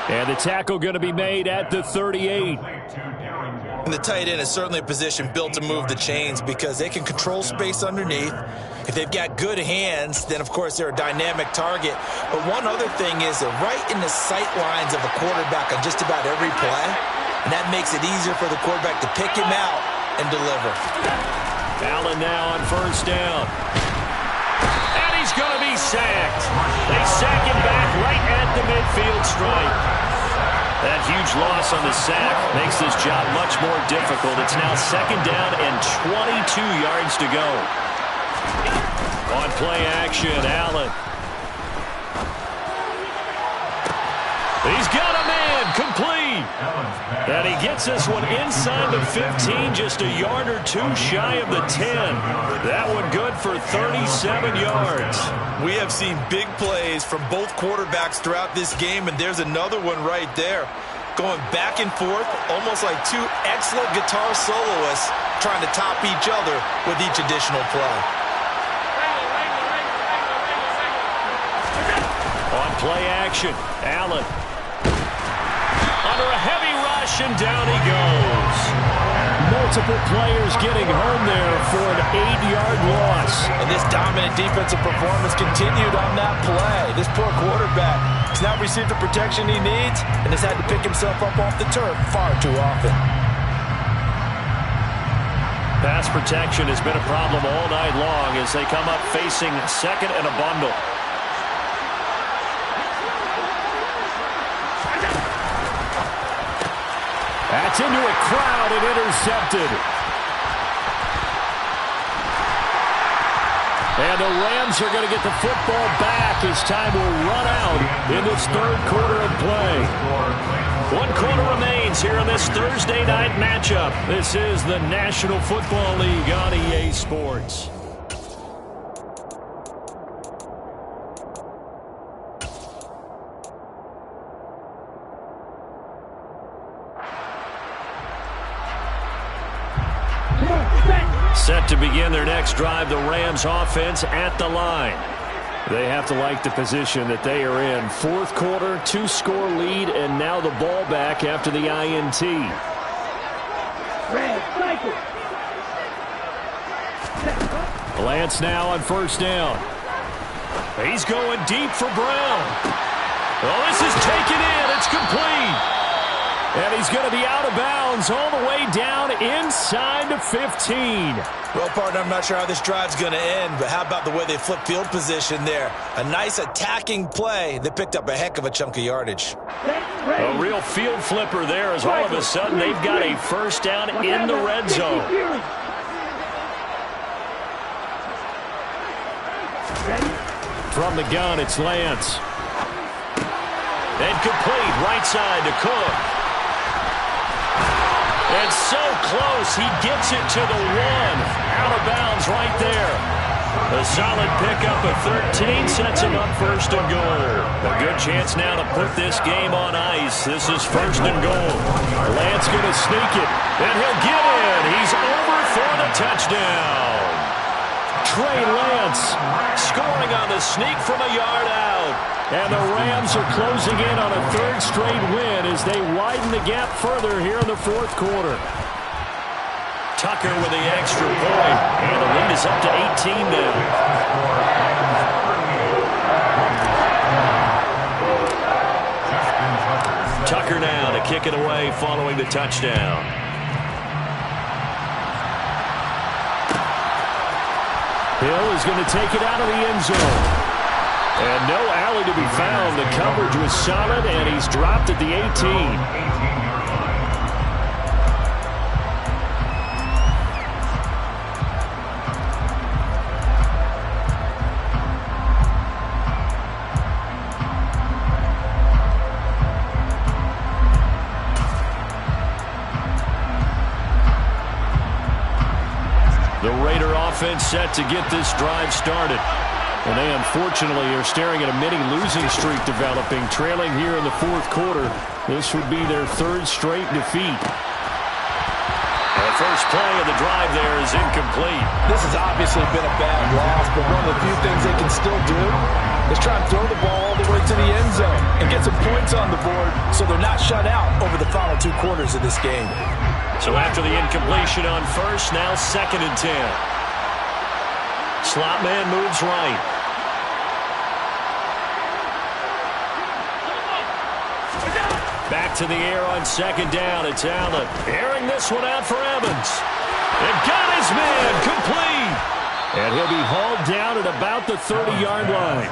And the tackle going to be made at the 38. And the tight end is certainly a position built to move the chains because they can control space underneath. If they've got good hands, then, of course, they're a dynamic target. But one other thing is they're right in the sight lines of a quarterback on just about every play, and that makes it easier for the quarterback to pick him out and deliver. Allen now on 1st down. And he's going to be sacked. They sack him back right at the midfield stripe. That huge loss on the sack makes this job much more difficult. It's now 2nd down and 22 yards to go. On play action, Allen. He's got a man, complete. And he gets this one inside the 15, just a yard or two shy of the 10. That one good for 37 yards. We have seen big plays from both quarterbacks throughout this game, and there's another one right there. Going back and forth, almost like two excellent guitar soloists trying to top each other with each additional play. On play action, Allen. Under a heavy rush, and down he goes. Multiple players getting home there for an 8-yard loss. And this dominant defensive performance continued on that play. This poor quarterback has not received the protection he needs and has had to pick himself up off the turf far too often. Pass protection has been a problem all night long as they come up facing 2nd and a bundle. That's into a crowd and intercepted. And the Rams are going to get the football back as time will run out in this 3rd quarter of play. 1 quarter remains here in this Thursday night matchup. This is the National Football League on EA Sports. Set to begin their next drive, the Rams offense at the line. They have to like the position that they are in. 4th quarter, 2-score lead, and now the ball back after the INT. Lance now on 1st down. He's going deep for Brown. Oh, this is taken in. It's complete. And he's going to be out of bounds all the way down inside the 15. Well, partner, I'm not sure how this drive's going to end, but how about the way they flip field position there? A nice attacking play. They picked up a heck of a chunk of yardage. A real field flipper there as all of a sudden they've got a 1st down in the red zone. From the gun, it's Lance. And complete right side to Cook. And so close, he gets it to the 1. Out of bounds right there. A solid pickup of 13 sets him up 1st and goal. A good chance now to put this game on ice. This is 1st and goal. Lance going to sneak it, and he'll get in. He's over for the touchdown. Trey Lance scoring on the sneak from a yard out. And the Rams are closing in on a 3rd straight win as they widen the gap further here in the 4th quarter. Tucker with the extra point. And the lead is up to 18 now. Tucker now to kick it away following the touchdown. Hill is going to take it out of the end zone. And no alley to be found. The coverage was solid, and he's dropped at the 18. The Raider offense set to get this drive started. And they unfortunately are staring at a mini losing streak developing, trailing here in the fourth quarter. This would be their third straight defeat. The first play of the drive there is incomplete. This has obviously been a bad loss, but one of the few things they can still do is try and throw the ball all the way to the end zone and get some points on the board so they're not shut out over the final 2 quarters of this game. So after the incompletion on first, now 2nd and 10. Slot man moves right. Back to the air on 2nd down. It's Allen. Airing this one out for Evans. And got his man complete. And he'll be hauled down at about the 30-yard line.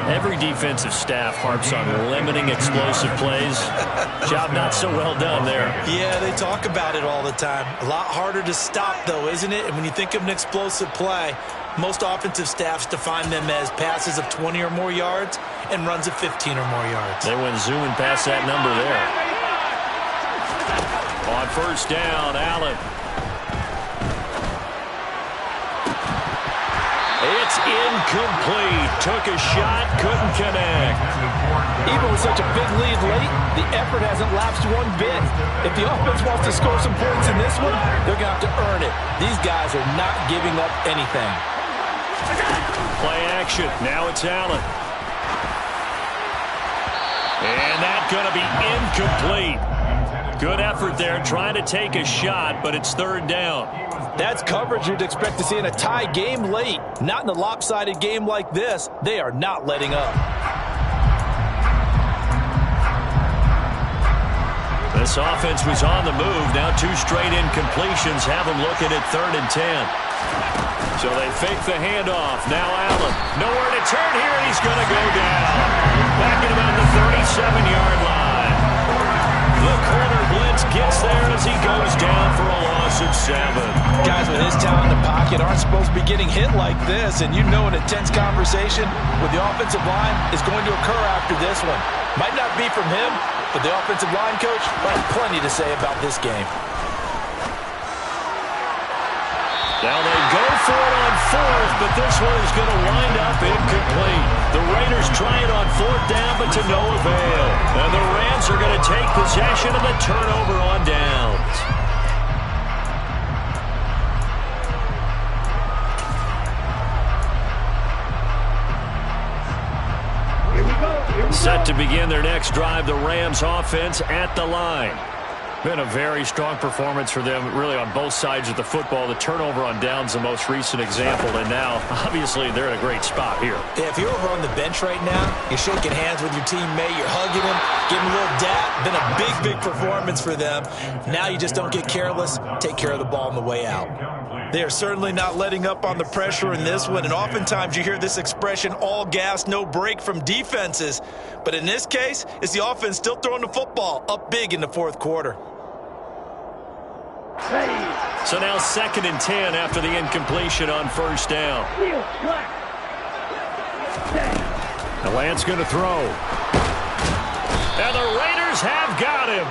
Every defensive staff harps on limiting explosive plays. Job not so well done there. Yeah, they talk about it all the time. A lot harder to stop, though, isn't it? And when you think of an explosive play, most offensive staffs define them as passes of 20 or more yards and runs of 15 or more yards. They went zooming past that number there. On first down, Allen. It's incomplete. Took a shot, couldn't connect. Even with such a big lead late, the effort hasn't lapsed one bit. If the offense wants to score some points in this one, they're going to have to earn it. These guys are not giving up anything. Play action. Now it's Allen. And that's going to be incomplete. Good effort there trying to take a shot, but it's 3rd down. That's coverage you'd expect to see in a tie game late. Not in a lopsided game like this. They are not letting up. This offense was on the move. Now 2 straight incompletions have them looking at 3rd and 10. So they fake the handoff. Now Allen. Nowhere to turn here, and he's going to go down. Back at about the 37-yard line. The corner blitz gets there as he goes down for a loss of 7. Guys with his talent in the pocket aren't supposed to be getting hit like this, and you know an intense conversation with the offensive line is going to occur after this one. Might not be from him, but the offensive line coach will have plenty to say about this game. Now they go for it on 4th, but this one is going to wind up incomplete. The Raiders try it on 4th down, but to no avail. And the Rams are going to take possession of the turnover on downs. Set to begin their next drive, the Rams offense at the line. Been a very strong performance for them, really, on both sides of the football. The turnover on downs, the most recent example, and now, obviously, they're in a great spot here. Yeah, if you're over on the bench right now, you're shaking hands with your teammate, you're hugging him, giving him a little dap. Been a big performance for them. Now you just don't get careless. Take care of the ball on the way out. They are certainly not letting up on the pressure in this one, and oftentimes you hear this expression, all gas, no break from defenses. But in this case, it's the offense still throwing the football up big in the 4th quarter. So now 2nd and 10 after the incompletion on first down. The Lance going to throw. And the Raiders have got him.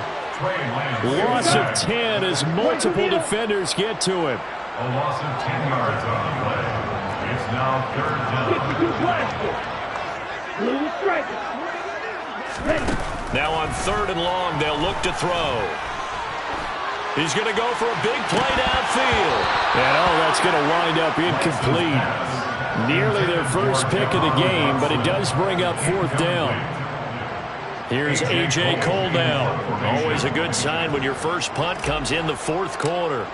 Loss of 10 as multiple defenders get to him. A loss of 10 yards on the play. It's now 3rd down. Now on 3rd and long, they'll look to throw. He's going to go for a big play downfield. And, that's going to wind up incomplete. Nearly their first pick of the game, but it does bring up 4th down. Here's A.J. Cole now. Always a good sign when your first punt comes in the 4th quarter.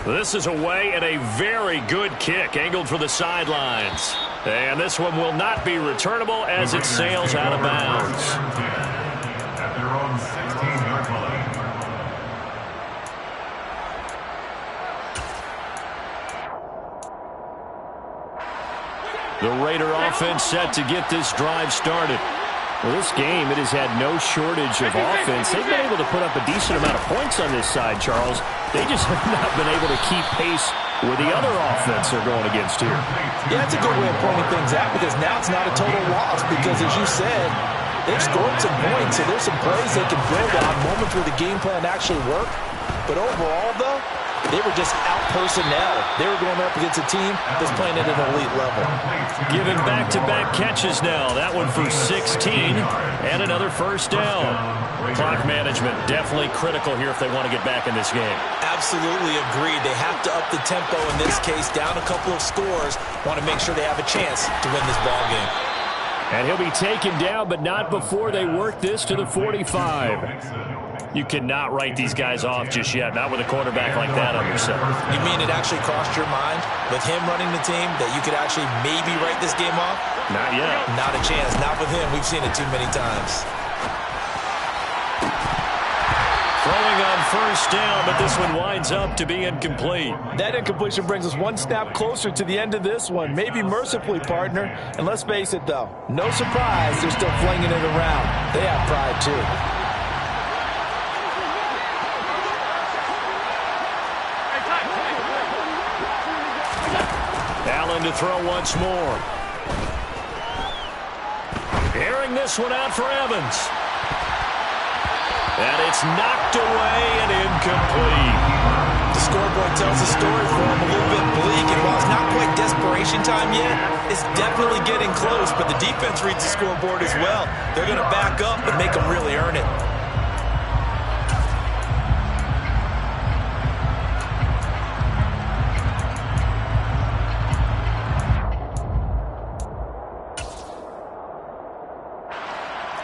This is away and a very good kick, angled for the sidelines. And this one will not be returnable as it sails out of bounds. At their own 16-yard line. The Raider offense set to get this drive started. Well, this game, it has had no shortage of offense. They've been able to put up a decent amount of points on this side, Charles. They just have not been able to keep pace with the other offense they're going against here. Yeah, that's a good way of pointing things out, because now it's not a total loss, because as you said, they've scored some points, so there's some plays they can build on, moments where the game plan actually worked. But overall, though, they were just out-personnel. They were going up against a team that's playing at an elite level. Giving back-to-back catches now. That one for 16 and another first down. Clock management definitely critical here if they want to get back in this game. Absolutely agreed. They have to up the tempo in this case, down a couple of scores. Want to make sure they have a chance to win this ball game. And he'll be taken down, but not before they work this to the 45. You cannot write these guys off just yet, not with a quarterback like that on your center. You mean it actually crossed your mind with him running the team that you could actually maybe write this game off? Not yet. Not a chance. Not with him. We've seen it too many times. Throwing on first down, but this one winds up to be incomplete. That incompletion brings us one snap closer to the end of this one. Maybe mercifully, partner. And let's face it, though. No surprise, they're still flinging it around. They have pride, too. Allen to throw once more. Airing this one out for Evans. And it's knocked away and incomplete. The scoreboard tells the story for him a little bit bleak, and while it's not quite desperation time yet, it's definitely getting close, but the defense reads the scoreboard as well. They're going to back up and make them really earn it.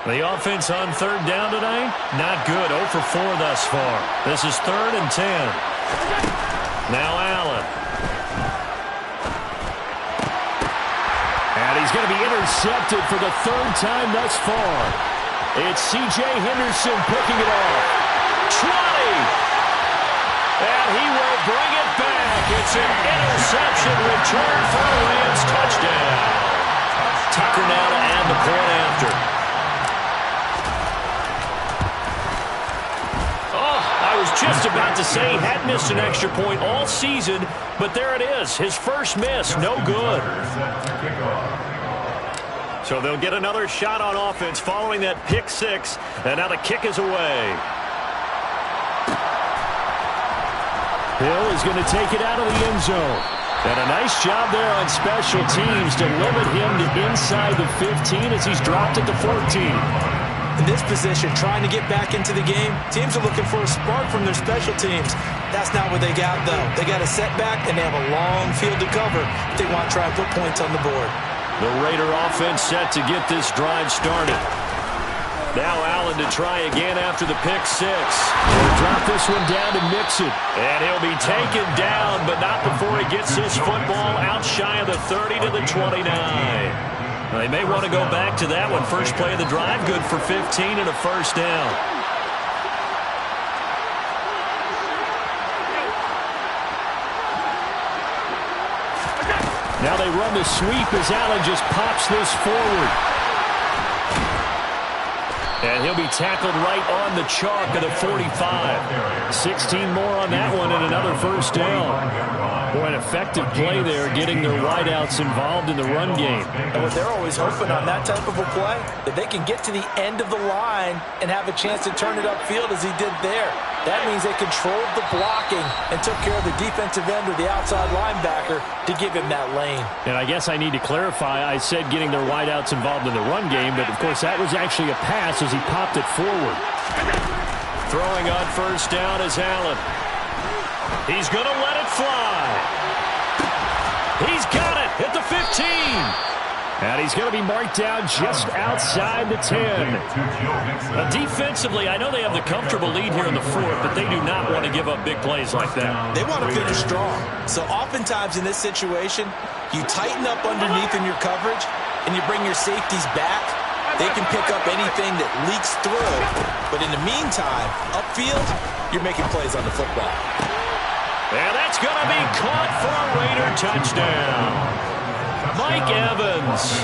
The offense on third down tonight, not good. 0 for 4 thus far. This is 3rd and 10. Now Allen. And he's going to be intercepted for the 3rd time thus far. It's C.J. Henderson picking it off. 20! And he will bring it back. It's an interception return for a Rams touchdown. Tucker now to add the point after. I was just about to say he had missed an extra point all season, but there it is. His first miss, no good. So they'll get another shot on offense following that pick six, and now the kick is away. Hill is going to take it out of the end zone. And a nice job there on special teams to limit him to inside the 15 as he's dropped at the 14. In this position, trying to get back into the game, teams are looking for a spark from their special teams. That's not what they got, though. They got a setback, and they have a long field to cover if they want to try and put points on the board. The Raider offense set to get this drive started. Now Allen to try again after the pick six. They'll drop this one down to Mixon. And he'll be taken down, but not before he gets this football out shy of the 30 to the 29. They may want to go back to that one. First play of the drive, good for 15 and a first down. Now they run the sweep as Allen just pops this forward. And he'll be tackled right on the chalk of the 45. 16 more on that one and another first down. Boy, an effective play there, getting their wideouts involved in the run game. And what they're always hoping on that type of a play, that they can get to the end of the line and have a chance to turn it upfield as he did there. That means they controlled the blocking and took care of the defensive end or the outside linebacker to give him that lane. And I guess I need to clarify, I said getting their wideouts involved in the run game, but of course that was actually a pass as he popped it forward. Throwing on first down is Allen. He's going to let it fly. He's got it at the 15. And he's going to be marked down just outside the 10. Defensively, I know they have the comfortable lead here in the fourth, but they do not want to give up big plays like that. They want to finish strong. So oftentimes in this situation, you tighten up underneath in your coverage, and you bring your safeties back. They can pick up anything that leaks through. But in the meantime, upfield, you're making plays on the football. And that's going to be caught for a Raider touchdown. Mike Evans,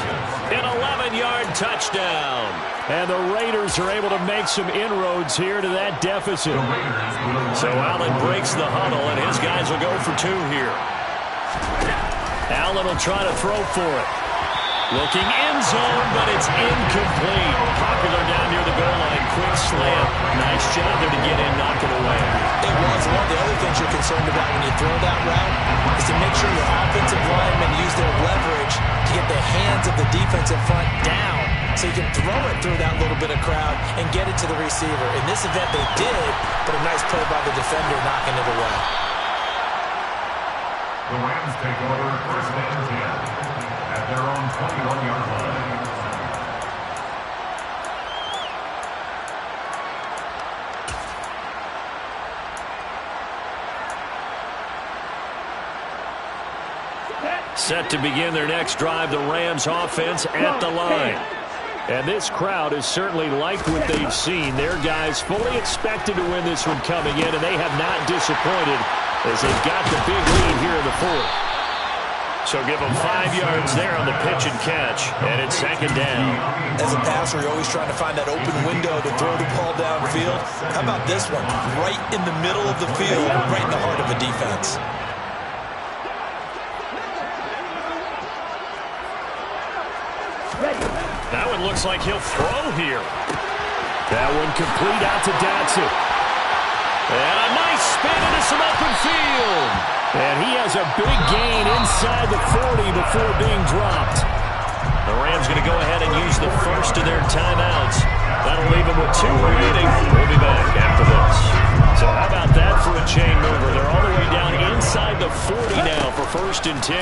an 11-yard touchdown. And the Raiders are able to make some inroads here to that deficit. So Allen breaks the huddle, and his guys will go for two here. Allen will try to throw for it. Looking end zone, but it's incomplete. Popular down near the goal line. Quick slant. Nice job there to get in, knock it away. It was throw that route is to make sure your offensive linemen use their leverage to get the hands of the defensive front down so you can throw it through that little bit of crowd and get it to the receiver. In this event, they did, but a nice play by the defender knocking it away. The Rams take over first and 10 at their own 21-yard line. Set to begin their next drive, the Rams offense at the line. And this crowd has certainly liked what they've seen. Their guys fully expected to win this one coming in, and they have not disappointed as they've got the big lead here in the fourth. So give them 5 yards there on the pitch and catch, and it's second down. As a passer, you're always trying to find that open window to throw the ball downfield. How about this one? Right in the middle of the field, right in the heart of a defense. That one looks like he'll throw here. That one complete out to Dotson. And a nice spin into some open field. And he has a big gain inside the 40 before being dropped. The Rams going to go ahead and use the first of their timeouts. That'll leave them with 2 remaining. We'll be back after this. So how about that for a chain mover? They're all the way down inside the 40 now for first and 10.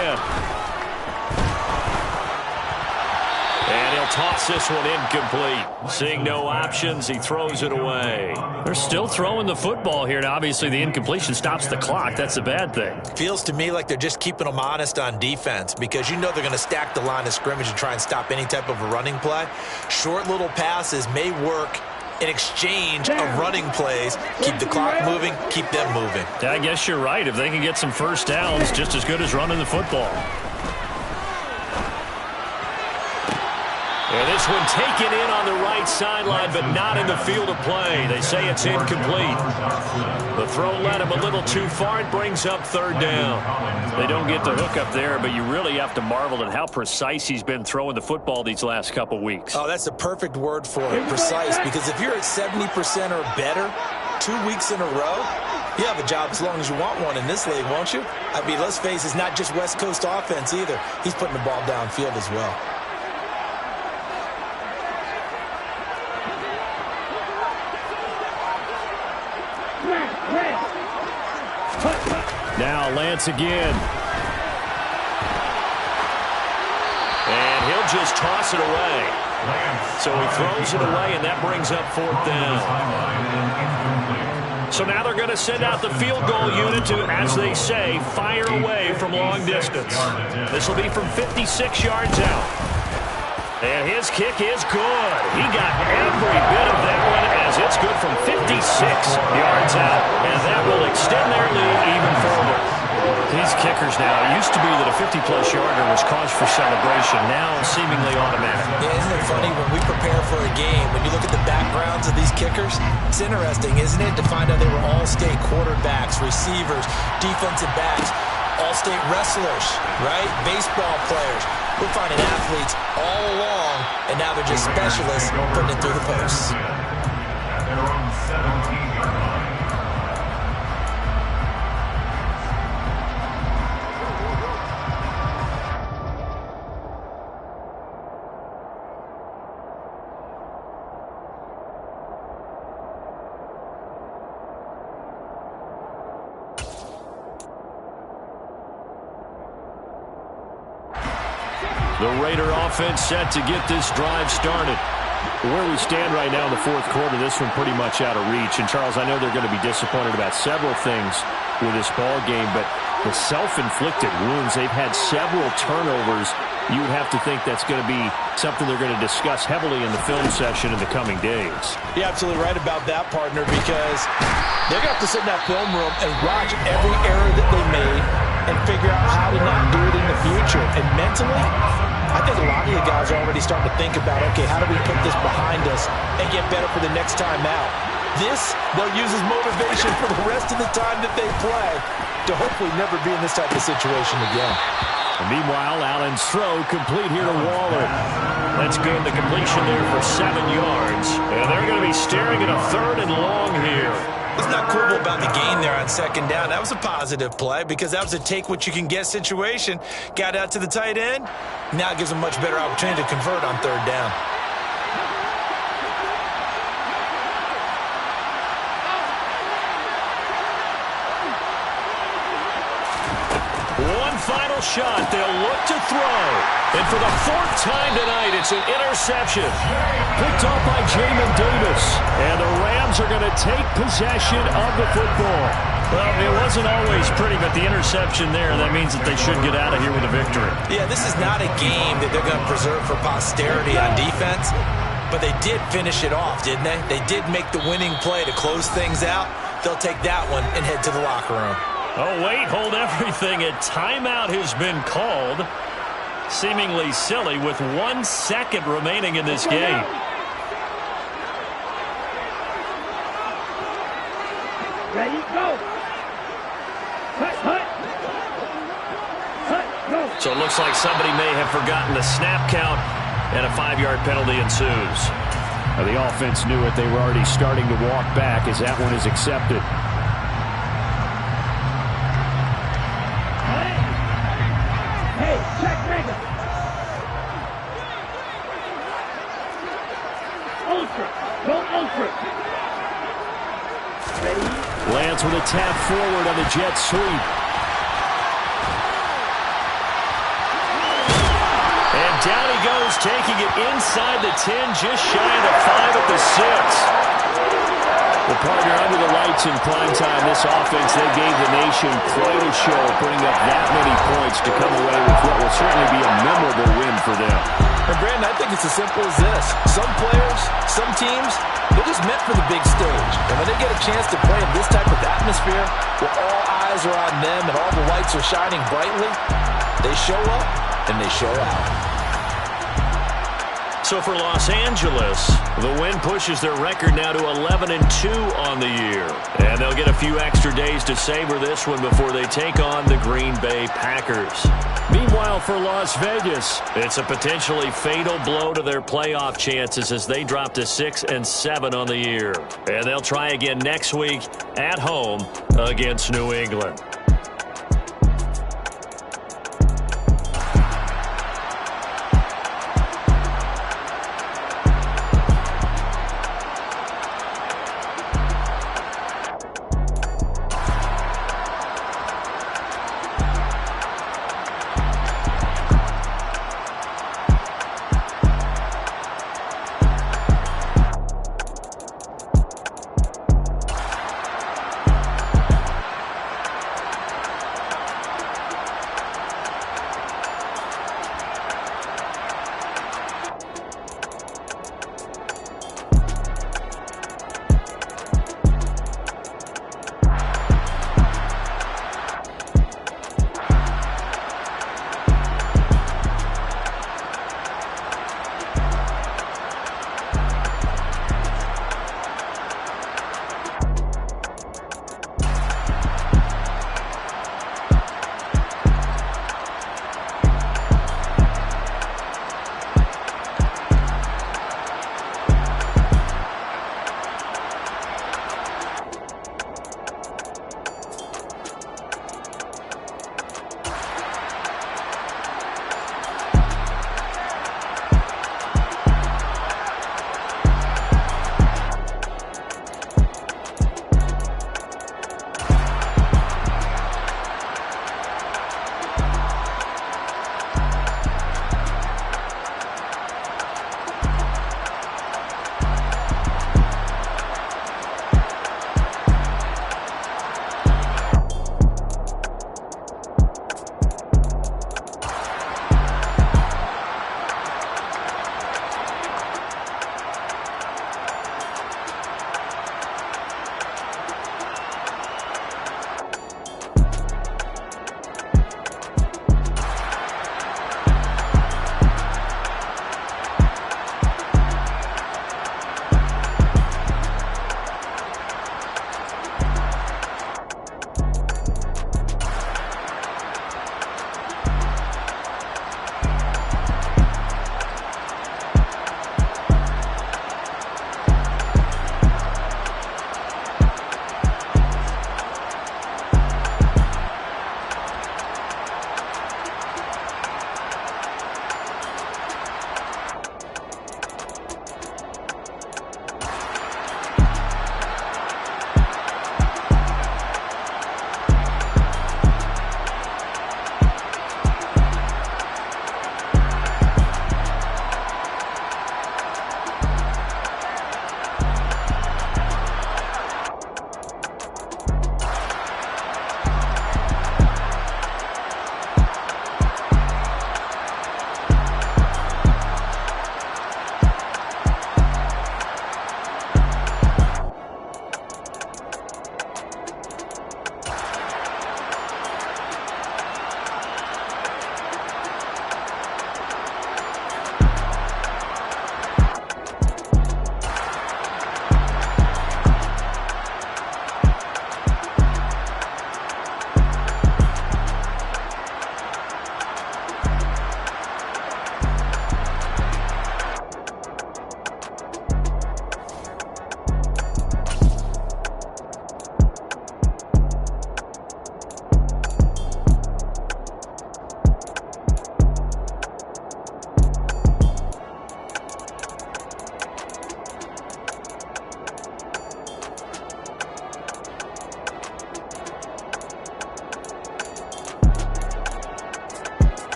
And he'll toss this one incomplete. Seeing no options, he throws it away. They're still throwing the football here, and obviously the incompletion stops the clock. That's a bad thing. Feels to me like they're just keeping them honest on defense because you know they're going to stack the line of scrimmage and try and stop any type of a running play. Short little passes may work in exchange of running plays. Keep the clock moving, keep them moving. I guess you're right. If they can get some first downs, just as good as running the football. And this one taken in on the right sideline, but not in the field of play. They say it's incomplete. The throw led him a little too far. It brings up third down. They don't get the hook up there, but you really have to marvel at how precise he's been throwing the football these last couple weeks. Oh, that's the perfect word for it, precise, because if you're at 70% or better 2 weeks in a row, you have a job as long as you want one in this league, won't you? I mean, let's face it, it's not just West Coast offense either. He's putting the ball downfield as well. Now Lance again. And he'll just toss it away. So he throws it away, and that brings up fourth down. So now they're going to send out the field goal unit to, as they say, fire away from long distance. This will be from 56 yards out. And his kick is good. He got every bit of that one as it's good from 56 yards out. And that will extend their lead even further. These kickers now, it used to be that a 50-plus yarder was cause for celebration. Now seemingly automatic. Yeah, isn't it funny when we prepare for a game, when you look at the backgrounds of these kickers, it's interesting, isn't it, to find out they were all-state quarterbacks, receivers, defensive backs, all-state wrestlers, right? Baseball players. We're finding athletes all along, and now they're just specialists putting it through the posts. At their own 17-yard line. The Raider offense set to get this drive started. Where we stand right now in the fourth quarter, this one pretty much out of reach. And, Charles, I know they're going to be disappointed about several things with this ball game, but the self-inflicted wounds, they've had several turnovers. You would have to think that's going to be something they're going to discuss heavily in the film session in the coming days. You're absolutely right about that, partner, because they're going to have to sit in that film room and watch every error that they made and figure out how to not do it in the future. And mentally, I think a lot of the guys are already starting to think about, okay, how do we put this behind us and get better for the next time out? This, they'll use as motivation for the rest of the time that they play to hopefully never be in this type of situation again. And meanwhile, Allen's throw complete here to Waller. That's good. The completion there for 7 yards. And they're going to be staring at a 3rd and long here. What's not cool about the gain there on second down, that was a positive play because that was a take-what-you-can-get situation. Got out to the tight end. Now it gives them much better opportunity to convert on third down. One final shot. They'll look to throw. And for the fourth time tonight, it's an interception. Picked off by Jamin Davis. And the Rams are going to take possession of the football. Well, it wasn't always pretty, but the interception there, that means that they should get out of here with a victory. Yeah, this is not a game that they're going to preserve for posterity on defense, but they did finish it off, didn't they? They did make the winning play to close things out. They'll take that one and head to the locker room. Oh, wait, hold everything. A timeout has been called. Seemingly silly with 1 second remaining in this game. Ready, go. Hut. Go. So it looks like somebody may have forgotten the snap count, and a 5-yard penalty ensues. The offense knew it. They were already starting to walk back as that one is accepted. Hey, check nigga. Ultra. Go ultra. Ready? Lance with a tap forward on the jet sweep. And down he goes, taking it inside the 10, just shy of the 5 at the 6. Well, partner, under the lights in primetime, this offense, they gave the nation quite a show, putting up that many points to come away with what will certainly be a memorable win for them. And Brandon, I think it's as simple as this. Some players, some teams, they're just meant for the big stage. And when they get a chance to play in this type of atmosphere, where all eyes are on them and all the lights are shining brightly, they show up and they show out. So for Los Angeles, the win pushes their record now to 11-2 on the year. And they'll get a few extra days to savor this one before they take on the Green Bay Packers. Meanwhile, for Las Vegas, it's a potentially fatal blow to their playoff chances as they drop to 6-7 on the year. And they'll try again next week at home against New England.